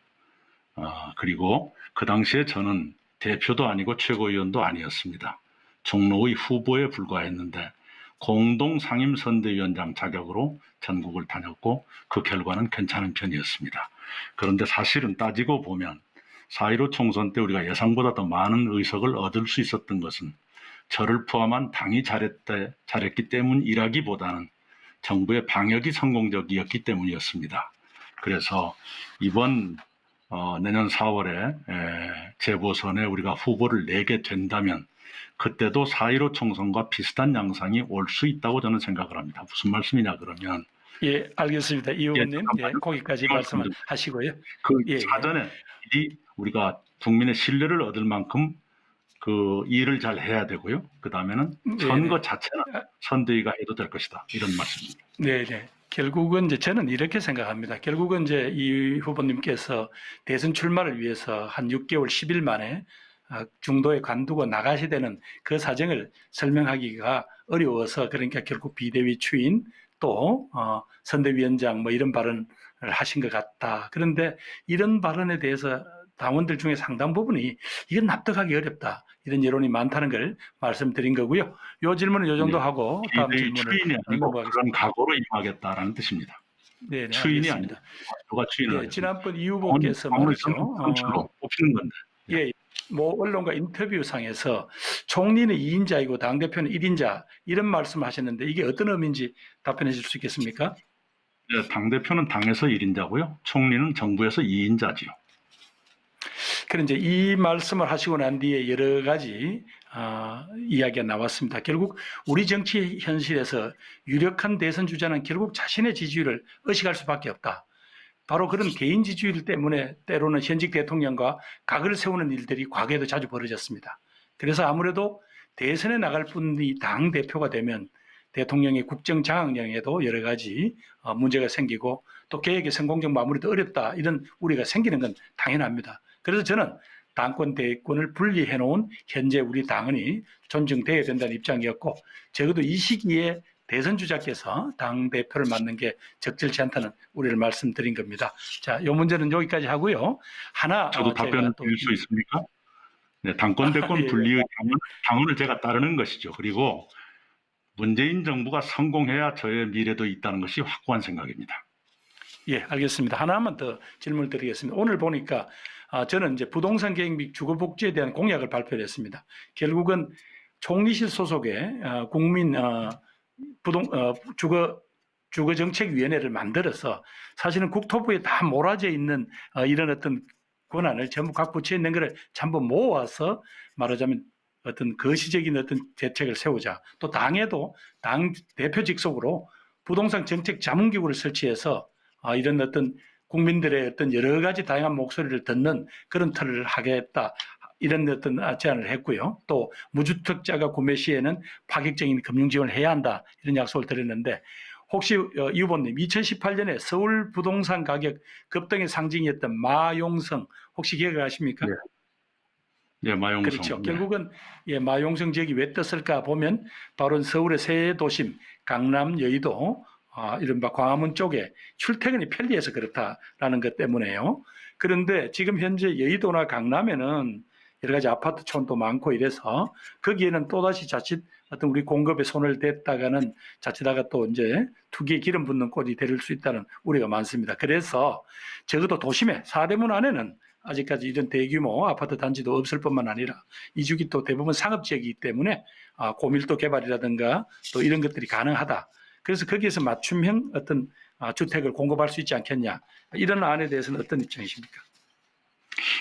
그리고 그 당시에 저는 대표도 아니고 최고위원도 아니었습니다. 종로의 후보에 불과했는데 공동 상임선대위원장 자격으로 전국을 다녔고 그 결과는 괜찮은 편이었습니다. 그런데 사실은 따지고 보면 4.15 총선 때 우리가 예상보다 더 많은 의석을 얻을 수 있었던 것은 저를 포함한 당이 잘했기 때문이라기보다는 정부의 방역이 성공적이었기 때문이었습니다. 그래서 이번 내년 4월에 재보선에 우리가 후보를 내게 된다면 그때도 4.15 총선과 비슷한 양상이 올 수 있다고 저는 생각을 합니다. 무슨 말씀이냐 그러면 예, 알겠습니다. 이 의원님, 잠깐만요. 거기까지 말씀을 하시고요. 그 예, 사전에 미리 우리가 국민의 신뢰를 얻을 만큼 그 일을 잘 해야 되고요. 그 다음에는 선거 자체는 선대위가 해도 될 것이다. 이런 말씀입니다. 네. 결국은 이제 저는 이렇게 생각합니다. 결국은 이제 이 후보님께서 대선 출마를 위해서 한 6개월 10일 만에 중도에 관두고 나가셔야 되는 그 사정을 설명하기가 어려워서 그러니까 결국 비대위 추인 또 선대위원장 뭐 이런 발언을 하신 것 같다. 그런데 이런 발언에 대해서 당원들 중에 상당 부분이 이건 납득하기 어렵다. 이런 여론이 많다는 걸 말씀드린 거고요. 이 질문은 이 정도 네. 하고 다음 비대위 질문을 추인이 아니고 넘어가겠습니다. 그런 각오로 임하겠다라는 뜻입니다. 네, 추인이 알겠습니다. 아니고 누가 추인을 예, 하겠습니다. 지난번 이 후보께서 당원을 말이죠. 선출로 뽑히는 건데. 예, 뭐 언론과 인터뷰상에서 총리는 2인자이고 당대표는 1인자 이런 말씀을 하셨는데 이게 어떤 의미인지 답변해 줄 수 있겠습니까? 네, 당대표는 당에서 1인자고요. 총리는 정부에서 2인자지요. 그런 이제 이 말씀을 하시고 난 뒤에 여러 가지 이야기가 나왔습니다. 결국 우리 정치 현실에서 유력한 대선 주자는 결국 자신의 지지율을 의식할 수밖에 없다. 바로 그런 개인 지지율 때문에 때로는 현직 대통령과 각을 세우는 일들이 과거에도 자주 벌어졌습니다. 그래서 아무래도 대선에 나갈 분이 당 대표가 되면 대통령의 국정 장악령에도 여러 가지 문제가 생기고 또 계획의 성공적 마무리도 어렵다 이런 우려가 생기는 건 당연합니다. 그래서 저는 당권 대권을 분리해 놓은 현재 우리 당원이 존중되어야 된다는 입장이었고 적어도 이 시기에 대선 주자께서 당 대표를 맡는 게 적절치 않다는 우려를 말씀드린 겁니다. 자, 이 문제는 여기까지 하고요. 하나 저도 답변을 드릴 수 있습니까? 네, 당권 대권 예. 분리의 당원을 제가 따르는 것이죠. 그리고 문재인 정부가 성공해야 저의 미래도 있다는 것이 확고한 생각입니다. 예, 알겠습니다. 하나만 더 질문을 드리겠습니다. 오늘 보니까 저는 이제 부동산 계획 및 주거복지에 대한 공약을 발표했습니다. 결국은 총리실 소속의 국민 주거정책위원회를 만들어서 사실은 국토부에 다 몰아져 있는 이런 어떤 권한을 전부 각 부처에 있는 것을 전부 모아서 말하자면 어떤 거시적인 어떤 대책을 세우자. 또 당에도 당 대표 직속으로 부동산 정책 자문기구를 설치해서 이런 어떤 국민들의 어떤 여러 가지 다양한 목소리를 듣는 그런 틀을 하겠다. 이런 어떤 제안을 했고요. 또 무주택자가 구매 시에는 파격적인 금융 지원을 해야 한다. 이런 약속을 드렸는데 혹시 이 후보님 2018년에 서울 부동산 가격 급등의 상징이었던 마용성 혹시 기억하십니까? 네. 네, 마용성. 그렇죠. 네. 결국은 마용성 지역이 왜 떴을까 보면 바로 서울의 새 도심 강남, 여의도 이른바 광화문 쪽에 출퇴근이 편리해서 그렇다라는 것 때문에요. 그런데 지금 현재 여의도나 강남에는 여러 가지 아파트촌도 많고 이래서 거기에는 또다시 자칫 어떤 우리 공급에 손을 댔다가는 자칫다가 또 이제 투기에 기름 붓는 꼴이 될 수 있다는 우려가 많습니다. 그래서 적어도 도심에 사대문 안에는 아직까지 이런 대규모 아파트 단지도 없을 뿐만 아니라 이 지역이 또 대부분 상업지역이기 때문에 고밀도 개발이라든가 또 이런 것들이 가능하다. 그래서 거기에서 맞춤형 어떤 주택을 공급할 수 있지 않겠냐. 이런 안에 대해서는 어떤 입장이십니까?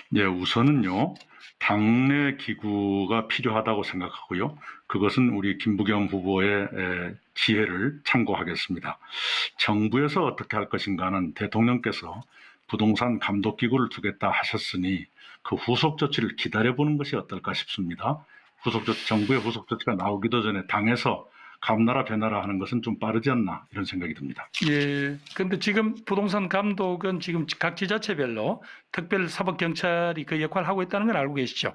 네, 우선은요. 당내 기구가 필요하다고 생각하고요. 그것은 우리 김부겸 후보의 지혜를 참고하겠습니다. 정부에서 어떻게 할 것인가는 대통령께서 부동산 감독기구를 두겠다 하셨으니 그 후속 조치를 기다려보는 것이 어떨까 싶습니다. 정부의 후속 조치가 나오기도 전에 당에서 감나라 변하라 하는 것은 좀 빠르지 않나 이런 생각이 듭니다. 예. 근데 지금 부동산 감독은 지금 각 지자체별로 특별 사법경찰이 그 역할을 하고 있다는 걸 알고 계시죠?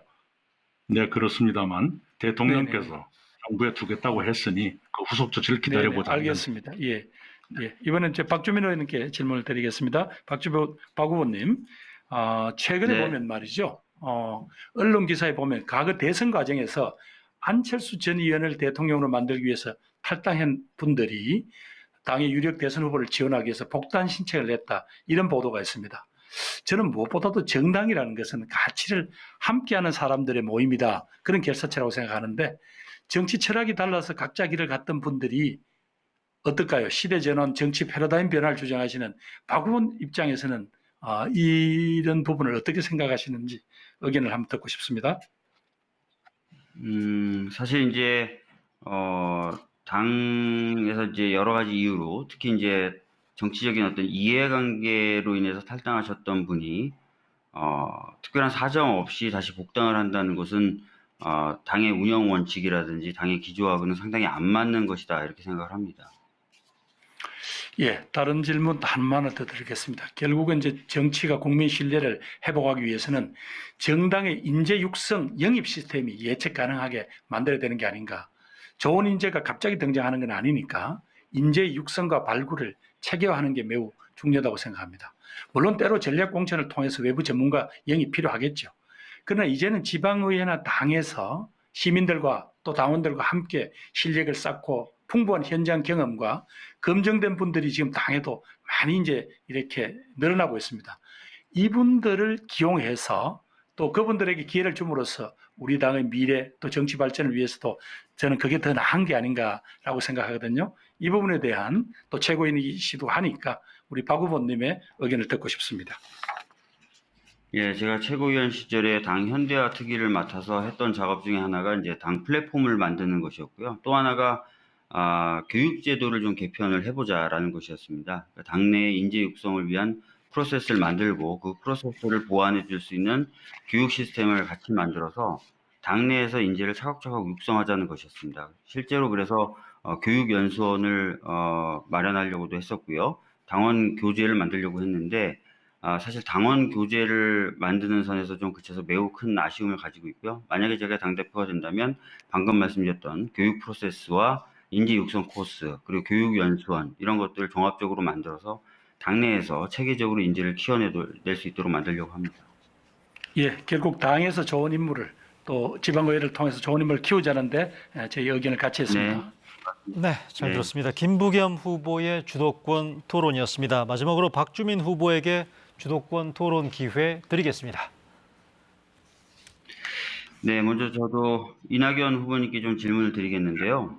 네, 그렇습니다만 대통령께서 정부에 두겠다고 했으니 그 후속 조치를 기다려보자. 알겠습니다. 예. 이번엔 박주민 의원님께 질문을 드리겠습니다. 박 후보님, 최근에 네. 보면 말이죠. 언론 기사에 보면 과거 대선 과정에서 안철수 전 의원을 대통령으로 만들기 위해서 탈당한 분들이 당의 유력 대선 후보를 지원하기 위해서 복단 신청을 냈다. 이런 보도가 있습니다. 저는 무엇보다도 정당이라는 것은 가치를 함께하는 사람들의 모임이다. 그런 결사체라고 생각하는데 정치 철학이 달라서 각자 길을 갔던 분들이 어떨까요? 시대 전환, 정치 패러다임 변화를 주장하시는 박 후보 입장에서는 이런 부분을 어떻게 생각하시는지 의견을 한번 듣고 싶습니다. 사실 이제 당에서 이제 여러 가지 이유로 특히 이제 정치적인 어떤 이해관계로 인해서 탈당하셨던 분이 특별한 사정 없이 다시 복당을 한다는 것은 당의 운영 원칙이라든지 당의 기조하고는 상당히 안 맞는 것이다 이렇게 생각을 합니다. 예, 다른 질문 하나만 더 드리겠습니다. 결국은 이제 정치가 국민 신뢰를 회복하기 위해서는 정당의 인재 육성 영입 시스템이 예측 가능하게 만들어야 되는 게 아닌가. 좋은 인재가 갑자기 등장하는 건 아니니까 인재 육성과 발굴을 체계화하는 게 매우 중요하다고 생각합니다. 물론 때로 전략 공천을 통해서 외부 전문가 영입 필요하겠죠. 그러나 이제는 지방의회나 당에서 시민들과 또 당원들과 함께 실력을 쌓고 풍부한 현장 경험과 검증된 분들이 지금 당에도 많이 이제 이렇게 늘어나고 있습니다. 이분들을 기용해서 또 그분들에게 기회를 줌으로써 우리 당의 미래 또 정치 발전을 위해서도 저는 그게 더 나은 게 아닌가라고 생각하거든요. 이 부분에 대한 또 최고인이시도 하니까 우리 박 후보님의 의견을 듣고 싶습니다. 예, 제가 최고위원 시절에 당 현대화 특위를 맡아서 했던 작업 중에 하나가 이제 당 플랫폼을 만드는 것이었고요. 또 하나가 교육 제도를 좀 개편을 해보자라는 것이었습니다. 그러니까 당내 인재 육성을 위한 프로세스를 만들고 그 프로세스를 보완해 줄 수 있는 교육 시스템을 같이 만들어서 당내에서 인재를 차곡차곡 육성하자는 것이었습니다. 실제로 그래서 교육연수원을 마련하려고도 했었고요. 당원 교재를 만들려고 했는데 사실 당원 교재를 만드는 선에서 좀 그쳐서 매우 큰 아쉬움을 가지고 있고요. 만약에 제가 당대표가 된다면 방금 말씀드렸던 교육 프로세스와 인재 육성 코스 그리고 교육 연수원 이런 것들을 종합적으로 만들어서 당내에서 체계적으로 인재를 키워낼 수 있도록 만들려고 합니다. 예, 결국 당에서 좋은 인물을 또 지방의회를 통해서 좋은 인물을 키우자는데 저희 의견을 같이 했습니다. 네, 잘 들었습니다. 김부겸 후보의 주도권 토론이었습니다. 마지막으로 박주민 후보에게 주도권 토론 기회 드리겠습니다. 네, 먼저 저도 이낙연 후보님께 좀 질문을 드리겠는데요.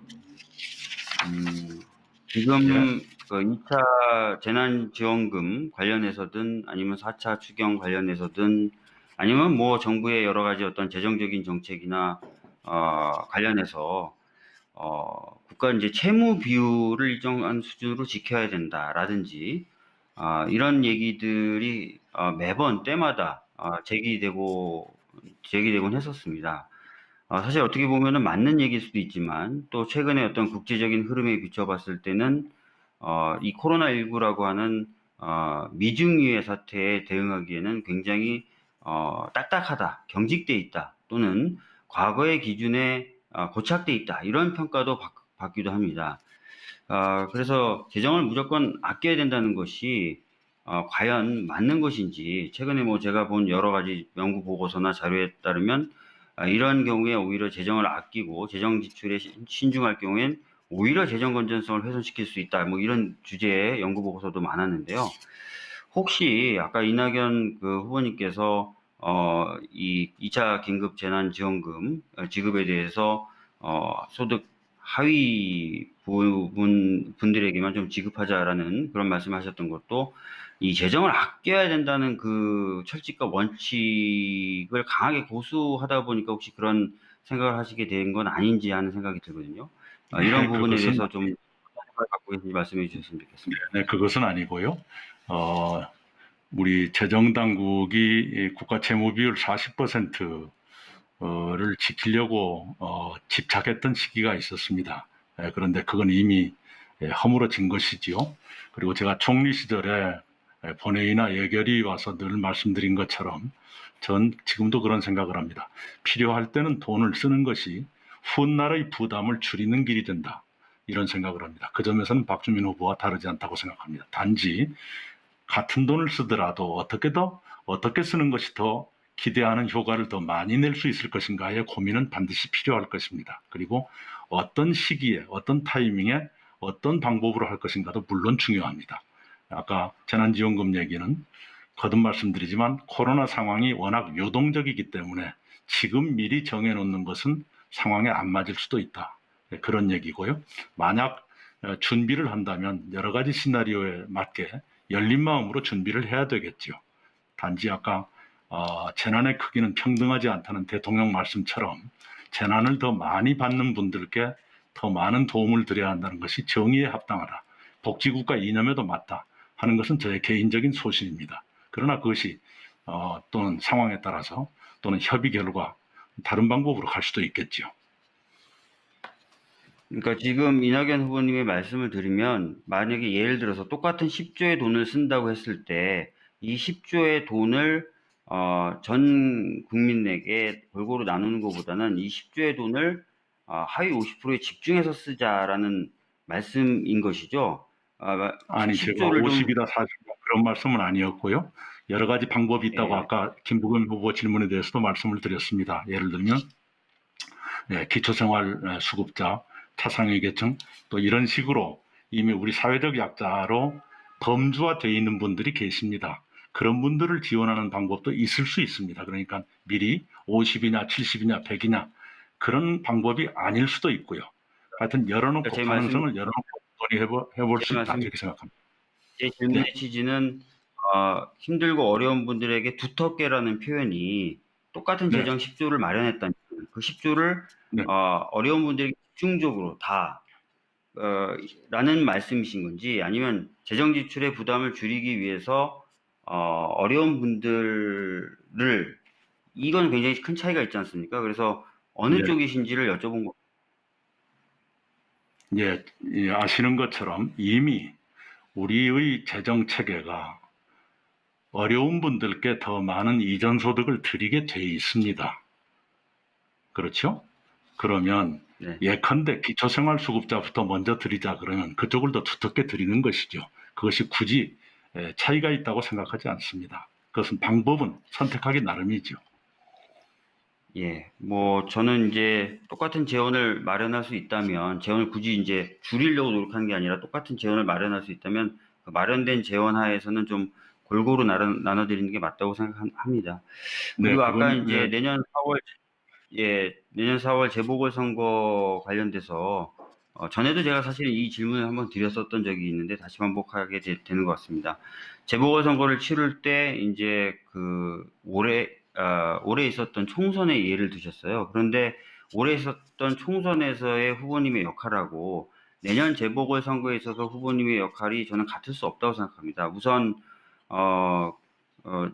예. 지금 그 2차 재난지원금 관련해서든 아니면 4차 추경 관련해서든 아니면 뭐 정부의 여러 가지 어떤 재정적인 정책이나 관련해서 국가 이제 채무 비율을 일정한 수준으로 지켜야 된다라든지 이런 얘기들이 매번 때마다 제기되곤 했었습니다. 사실 어떻게 보면은 맞는 얘기일 수도 있지만 또 최근에 어떤 국제적인 흐름에 비춰봤을 때는 이 코로나19라고 하는 미중유의 사태에 대응하기에는 굉장히 딱딱하다, 경직돼 있다, 또는 과거의 기준에 고착돼 있다 이런 평가도 받기도 합니다. 그래서 재정을 무조건 아껴야 된다는 것이 과연 맞는 것인지 최근에 뭐 제가 본 여러 가지 연구 보고서나 자료에 따르면 이런 경우에 오히려 재정을 아끼고 재정 지출에 신중할 경우엔 오히려 재정 건전성을 훼손시킬 수 있다. 뭐 이런 주제의 연구 보고서도 많았는데요. 혹시 아까 이낙연 그 후보님께서 이 2차 긴급 재난지원금 지급에 대해서 소득 하위 분들에게만 좀 지급하자라는 그런 말씀하셨던 것도 이 재정을 아껴야 된다는 그 철칙과 원칙을 강하게 고수하다 보니까 혹시 그런 생각을 하시게 된 건 아닌지 하는 생각이 들거든요. 이런 네, 부분에 그것은 대해서 좀 생각을 갖고 계신지 말씀해 주셨으면 좋겠습니다. 네, 그것은 아니고요. 어, 우리 재정 당국이 국가 채무 비율 40%를 지키려고 집착했던 시기가 있었습니다. 그런데 그건 이미 허물어진 것이지요. 그리고 제가 총리 시절에 본회의나 예결위 와서 늘 말씀드린 것처럼 전 지금도 그런 생각을 합니다. 필요할 때는 돈을 쓰는 것이 훗날의 부담을 줄이는 길이 된다. 이런 생각을 합니다. 그 점에서는 박주민 후보와 다르지 않다고 생각합니다. 단지 같은 돈을 쓰더라도 어떻게 쓰는 것이 더 기대하는 효과를 더 많이 낼 수 있을 것인가의 고민은 반드시 필요할 것입니다. 그리고 어떤 시기에, 어떤 타이밍에, 어떤 방법으로 할 것인가도 물론 중요합니다. 아까 재난지원금 얘기는 거듭 말씀드리지만 코로나 상황이 워낙 유동적이기 때문에 지금 미리 정해놓는 것은 상황에 안 맞을 수도 있다. 그런 얘기고요. 만약 준비를 한다면 여러 가지 시나리오에 맞게 열린 마음으로 준비를 해야 되겠죠. 단지 아까 재난의 크기는 평등하지 않다는 대통령 말씀처럼 재난을 더 많이 받는 분들께 더 많은 도움을 드려야 한다는 것이 정의에 합당하다. 복지국가 이념에도 맞다 하는 것은 저의 개인적인 소신입니다. 그러나 그것이 또는 상황에 따라서 또는 협의 결과 다른 방법으로 갈 수도 있겠죠. 그러니까 지금 이낙연 후보님의 말씀을 들으면 만약에 예를 들어서 똑같은 10조의 돈을 쓴다고 했을 때 이 10조의 돈을 전 국민에게 골고루 나누는 것보다는 이 10조의 돈을 하위 50%에 집중해서 쓰자라는 말씀인 것이죠. 아니, 제가 10조를 좀 50이다 40이다 그런 말씀은 아니었고요. 여러 가지 방법이 있다고 예, 아까 김부겸 후보 질문에 대해서도 말씀을 드렸습니다. 예를 들면 기초생활 수급자, 차상위 계층 또 이런 식으로 이미 우리 사회적 약자로 범주화되어 있는 분들이 계십니다. 그런 분들을 지원하는 방법도 있을 수 있습니다. 그러니까 미리 50이냐 70이냐 100이냐 그런 방법이 아닐 수도 있고요. 하여튼 그러니까 열어놓고 가능성을 열어놓고 논의해볼 제 수 있다 말씀 이렇게 생각합니다. 제 네, 질문의 취지는 힘들고 어려운 분들에게 두텁게라는 표현이 똑같은 네, 재정 10조를 마련했다면 그 10조를 네. 어려운 분들에게 집중적으로 다 라는 말씀이신 건지 아니면 재정 지출의 부담을 줄이기 위해서 어려운 분들을 이건 굉장히 큰 차이가 있지 않습니까? 그래서 어느 예, 쪽이신지를 여쭤본 거. 예, 예, 아시는 것처럼 이미 우리의 재정 체계가 어려운 분들께 더 많은 이전 소득을 드리게 돼 있습니다. 그렇죠? 그러면 네. 예컨대 기초생활수급자부터 먼저 드리자 그러면 그쪽을 더 두텁게 드리는 것이죠. 그것이 굳이 차이가 있다고 생각하지 않습니다. 그것은 방법은 선택하기 나름이죠. 예, 뭐 저는 이제 똑같은 재원을 마련할 수 있다면 재원을 굳이 이제 줄이려고 노력하는 게 아니라 똑같은 재원을 마련할 수 있다면 그 마련된 재원 하에서는 좀 골고루 나눠드리는 게 맞다고 생각합니다. 네, 그리고 아까 그건 이제 내년 4월 예, 내년 4월 재보궐선거 관련돼서 전에도 제가 사실 이 질문을 한번 드렸었던 적이 있는데 다시 반복하게 되는 것 같습니다. 재보궐선거를 치를 때 이제 올해 있었던 총선의 예를 드셨어요. 그런데 올해 있었던 총선에서의 후보님의 역할하고 내년 재보궐선거에 있어서 후보님의 역할이 저는 같을 수 없다고 생각합니다. 우선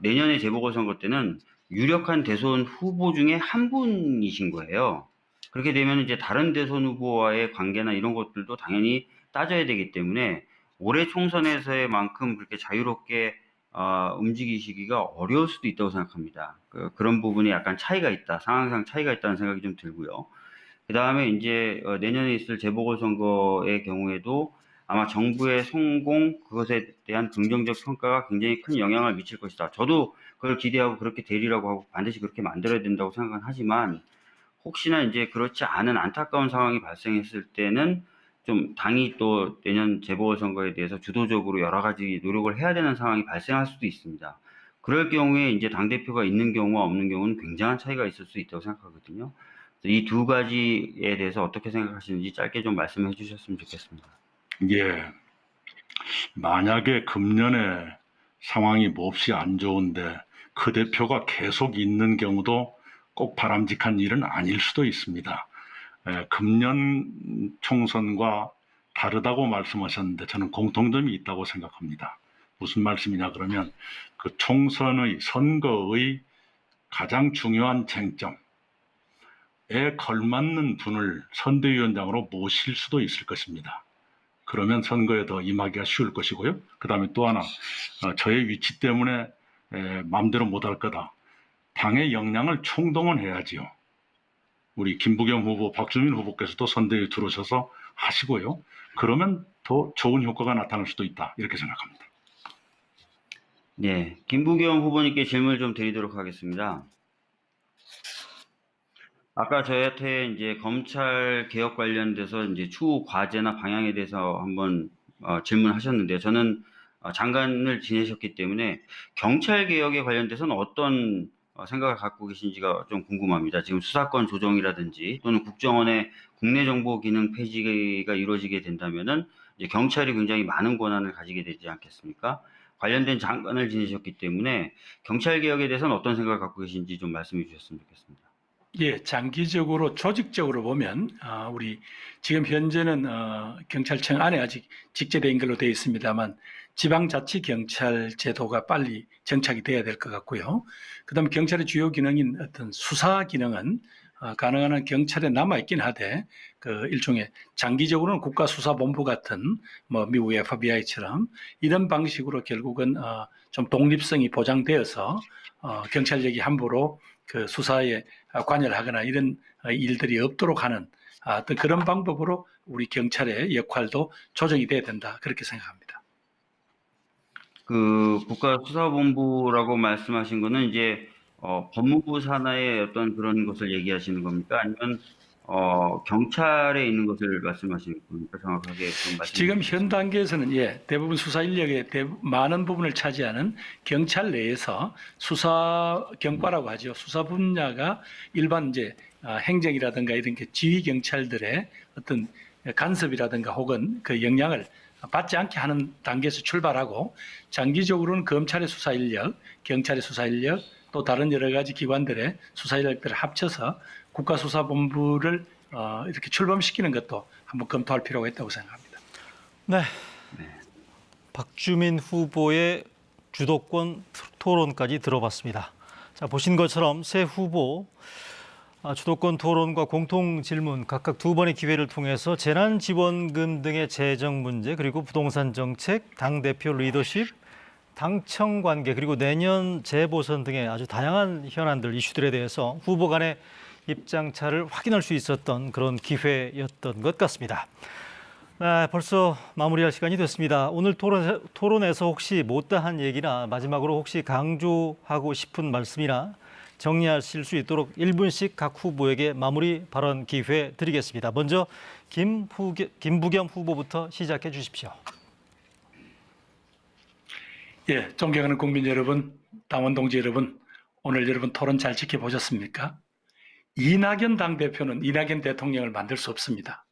내년의 재보궐선거 때는 유력한 대선 후보 중에 한 분이신 거예요. 그렇게 되면 이제 다른 대선 후보와의 관계나 이런 것들도 당연히 따져야 되기 때문에 올해 총선에서의 만큼 그렇게 자유롭게 움직이시기가 어려울 수도 있다고 생각합니다. 그런 부분이 약간 차이가 있다, 상황상 차이가 있다는 생각이 좀 들고요. 그 다음에 이제 내년에 있을 재보궐선거의 경우에도 아마 정부의 성공, 그것에 대한 긍정적 평가가 굉장히 큰 영향을 미칠 것이다. 저도 그걸 기대하고 그렇게 되리라고 하고 반드시 그렇게 만들어야 된다고 생각은 하지만 혹시나 이제 그렇지 않은 안타까운 상황이 발생했을 때는 좀 당이 또 내년 재보궐선거에 대해서 주도적으로 여러 가지 노력을 해야 되는 상황이 발생할 수도 있습니다. 그럴 경우에 이제 당대표가 있는 경우와 없는 경우는 굉장한 차이가 있을 수 있다고 생각하거든요. 이 두 가지에 대해서 어떻게 생각하시는지 짧게 좀 말씀해 주셨으면 좋겠습니다. 예, 만약에 금년에 상황이 몹시 안 좋은데 그 대표가 계속 있는 경우도 꼭 바람직한 일은 아닐 수도 있습니다. 금년 총선과 다르다고 말씀하셨는데 저는 공통점이 있다고 생각합니다. 무슨 말씀이냐 그러면 그 총선의 선거의 가장 중요한 쟁점에 걸맞는 분을 선대위원장으로 모실 수도 있을 것입니다. 그러면 선거에 더 임하기가 쉬울 것이고요. 그 다음에 또 하나, 저의 위치 때문에 마음대로 못할 거다. 당의 역량을 총동원해야지요. 우리 김부겸 후보, 박주민 후보께서도 선대위에 들어오셔서 하시고요. 그러면 더 좋은 효과가 나타날 수도 있다. 이렇게 생각합니다. 네, 김부겸 후보님께 질문을 좀 드리도록 하겠습니다. 아까 저한테 이제 검찰 개혁 관련돼서 이제 추후 과제나 방향에 대해서 한번 질문하셨는데요. 저는 장관을 지내셨기 때문에 경찰 개혁에 관련돼서는 어떤 생각을 갖고 계신지가 좀 궁금합니다. 지금 수사권 조정이라든지 또는 국정원의 국내 정보 기능 폐지가 이루어지게 된다면은 이제 경찰이 굉장히 많은 권한을 가지게 되지 않겠습니까? 관련된 장관을 지내셨기 때문에 경찰 개혁에 대해서는 어떤 생각을 갖고 계신지 좀 말씀해 주셨으면 좋겠습니다. 예, 장기적으로 조직적으로 보면 우리 지금 현재는 경찰청 안에 아직 직제된 걸로 되어 있습니다만 지방자치경찰 제도가 빨리 정착이 돼야 될 것 같고요. 그다음에 경찰의 주요 기능인 어떤 수사 기능은 가능한 한 경찰에 남아 있긴 하되 그 일종의 장기적으로는 국가수사본부 같은 뭐 미국의 FBI처럼 이런 방식으로 결국은 좀 독립성이 보장되어서 경찰력이 함부로 그 수사에 관여하거나 이런 일들이 없도록 하는 어떤 그런 방법으로 우리 경찰의 역할도 조정이 돼야 된다 그렇게 생각합니다. 그 국가수사본부라고 말씀하신 거는 이제 법무부 산하의 어떤 그런 것을 얘기하시는 겁니까? 아니면 경찰에 있는 것을 말씀하시는 겁니까? 정확하게 좀 말씀. 지금 현 단계에서는 대부분 수사 인력의 많은 부분을 차지하는 경찰 내에서 수사 경과라고 하죠. 수사 분야가 일반 이제 행정이라든가 이런 게 지휘 경찰들의 어떤 간섭이라든가 혹은 그 영향을 받지 않게 하는 단계에서 출발하고 장기적으로는 검찰의 수사 인력, 경찰의 수사 인력, 또 다른 여러 가지 기관들의 수사 인력들을 합쳐서 국가수사본부를 이렇게 출범시키는 것도 한번 검토할 필요가 있다고 생각합니다. 네. 박주민 후보의 주도권 토론까지 들어봤습니다. 자, 보신 것처럼 새 후보 주도권 토론과 공통 질문 각각 두 번의 기회를 통해서 재난지원금 등의 재정 문제 그리고 부동산 정책, 당대표 리더십, 당청 관계 그리고 내년 재보선 등의 아주 다양한 현안들, 이슈들에 대해서 후보 간의 입장차를 확인할 수 있었던 그런 기회였던 것 같습니다. 네, 벌써 마무리할 시간이 됐습니다. 오늘 토론에서 혹시 못다한 얘기나 마지막으로 혹시 강조하고 싶은 말씀이나 정리하실 수 있도록 1분씩 각 후보에게 마무리 발언 기회 드리겠습니다. 먼저 김부겸 후보부터 시작해 주십시오. 예, 존경하는 국민 여러분, 당원 동지 여러분, 오늘 여러분 토론 잘 지켜보셨습니까? 이낙연 당대표는 이낙연 대통령을 만들 수 없습니다.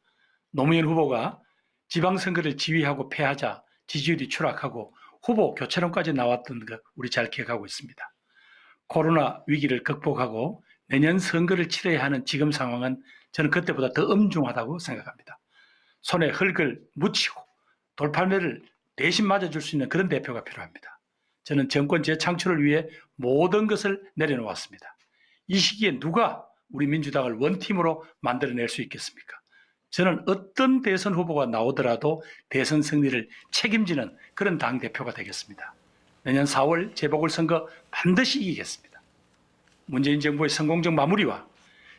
노무현 후보가 지방선거를 지휘하고 패하자 지지율이 추락하고 후보 교체론까지 나왔던 거 우리 잘 기억하고 있습니다. 코로나 위기를 극복하고 내년 선거를 치러야 하는 지금 상황은 저는 그때보다 더 엄중하다고 생각합니다. 손에 흙을 묻히고 돌팔매를 대신 맞아줄 수 있는 그런 대표가 필요합니다. 저는 정권 재창출을 위해 모든 것을 내려놓았습니다. 이 시기에 누가 우리 민주당을 원팀으로 만들어낼 수 있겠습니까? 저는 어떤 대선 후보가 나오더라도 대선 승리를 책임지는 그런 당대표가 되겠습니다. 내년 4월 재보궐선거 반드시 이기겠습니다. 문재인 정부의 성공적 마무리와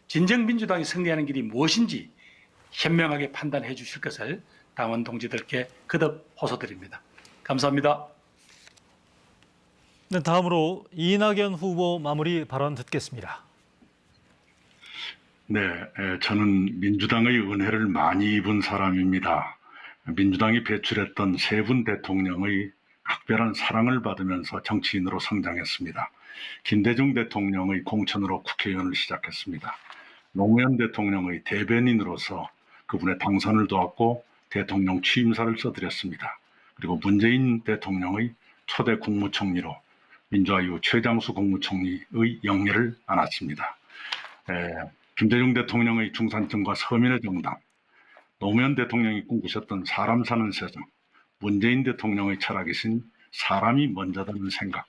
진정 민주당이 승리하는 길이 무엇인지 현명하게 판단해 주실 것을 당원 동지들께 거듭 호소드립니다. 감사합니다. 네, 다음으로 이낙연 후보 마무리 발언 듣겠습니다. 네, 저는 민주당의 은혜를 많이 입은 사람입니다. 민주당이 배출했던 세 분 대통령의 각별한 사랑을 받으면서 정치인으로 성장했습니다. 김대중 대통령의 공천으로 국회의원을 시작했습니다. 노무현 대통령의 대변인으로서 그분의 당선을 도왔고 대통령 취임사를 써드렸습니다. 그리고 문재인 대통령의 초대 국무총리로 민주화 이후 최장수 국무총리의 영예를 안았습니다. 김대중 대통령의 중산층과 서민의 정당, 노무현 대통령이 꿈꾸셨던 사람 사는 세상, 문재인 대통령의 철학이신 사람이 먼저다는 생각,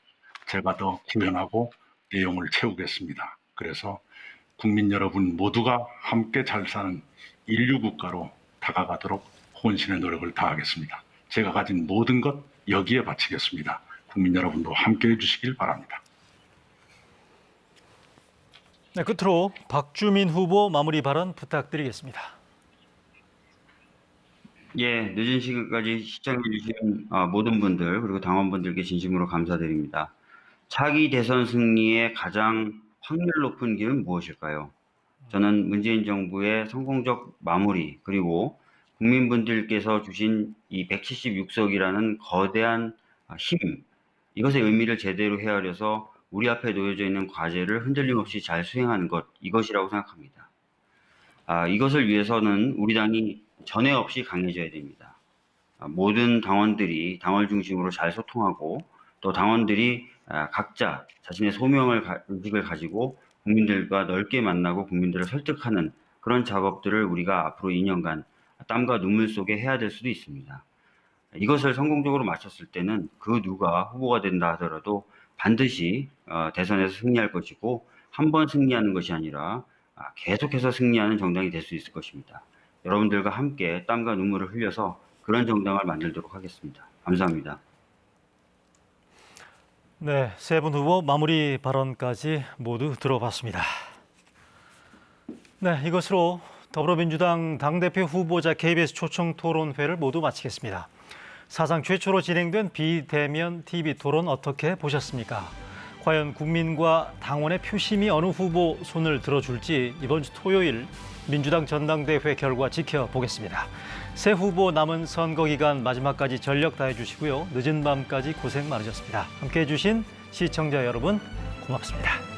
제가 더 구현하고 내용을 채우겠습니다. 그래서 국민 여러분 모두가 함께 잘 사는 인류국가로 다가가도록 혼신의 노력을 다하겠습니다. 제가 가진 모든 것 여기에 바치겠습니다. 국민 여러분도 함께해 주시길 바랍니다. 네, 끝으로 박주민 후보 마무리 발언 부탁드리겠습니다. 예, 늦은 시간까지 시청해 주신 모든 분들 그리고 당원분들께 진심으로 감사드립니다. 차기 대선 승리의 가장 확률 높은 길은 무엇일까요? 저는 문재인 정부의 성공적 마무리 그리고 국민분들께서 주신 이 176석이라는 거대한 힘, 이것의 의미를 제대로 헤아려서 우리 앞에 놓여져 있는 과제를 흔들림 없이 잘 수행하는 것, 이것이라고 생각합니다. 이것을 위해서는 우리 당이 전에 없이 강해져야 됩니다. 모든 당원들이 당원 중심으로 잘 소통하고 또 당원들이 각자 자신의 의식을 가지고 국민들과 넓게 만나고 국민들을 설득하는 그런 작업들을 우리가 앞으로 2년간 땀과 눈물 속에 해야 될 수도 있습니다. 이것을 성공적으로 마쳤을 때는 그 누가 후보가 된다 하더라도 반드시 대선에서 승리할 것이고 한 번 승리하는 것이 아니라 계속해서 승리하는 정당이 될 수 있을 것입니다. 여러분들과 함께 땀과 눈물을 흘려서 그런 정당을 만들도록 하겠습니다. 감사합니다. 네, 세 분 후보 마무리 발언까지 모두 들어봤습니다. 네, 이것으로 더불어민주당 당대표 후보자 KBS 초청 토론회를 모두 마치겠습니다. 사상 최초로 진행된 비대면 TV 토론 어떻게 보셨습니까? 과연 국민과 당원의 표심이 어느 후보 손을 들어줄지 이번 주 토요일 민주당 전당대회 결과 지켜보겠습니다. 새 후보 남은 선거 기간 마지막까지 전력 다해 주시고요. 늦은 밤까지 고생 많으셨습니다. 함께해 주신 시청자 여러분 고맙습니다.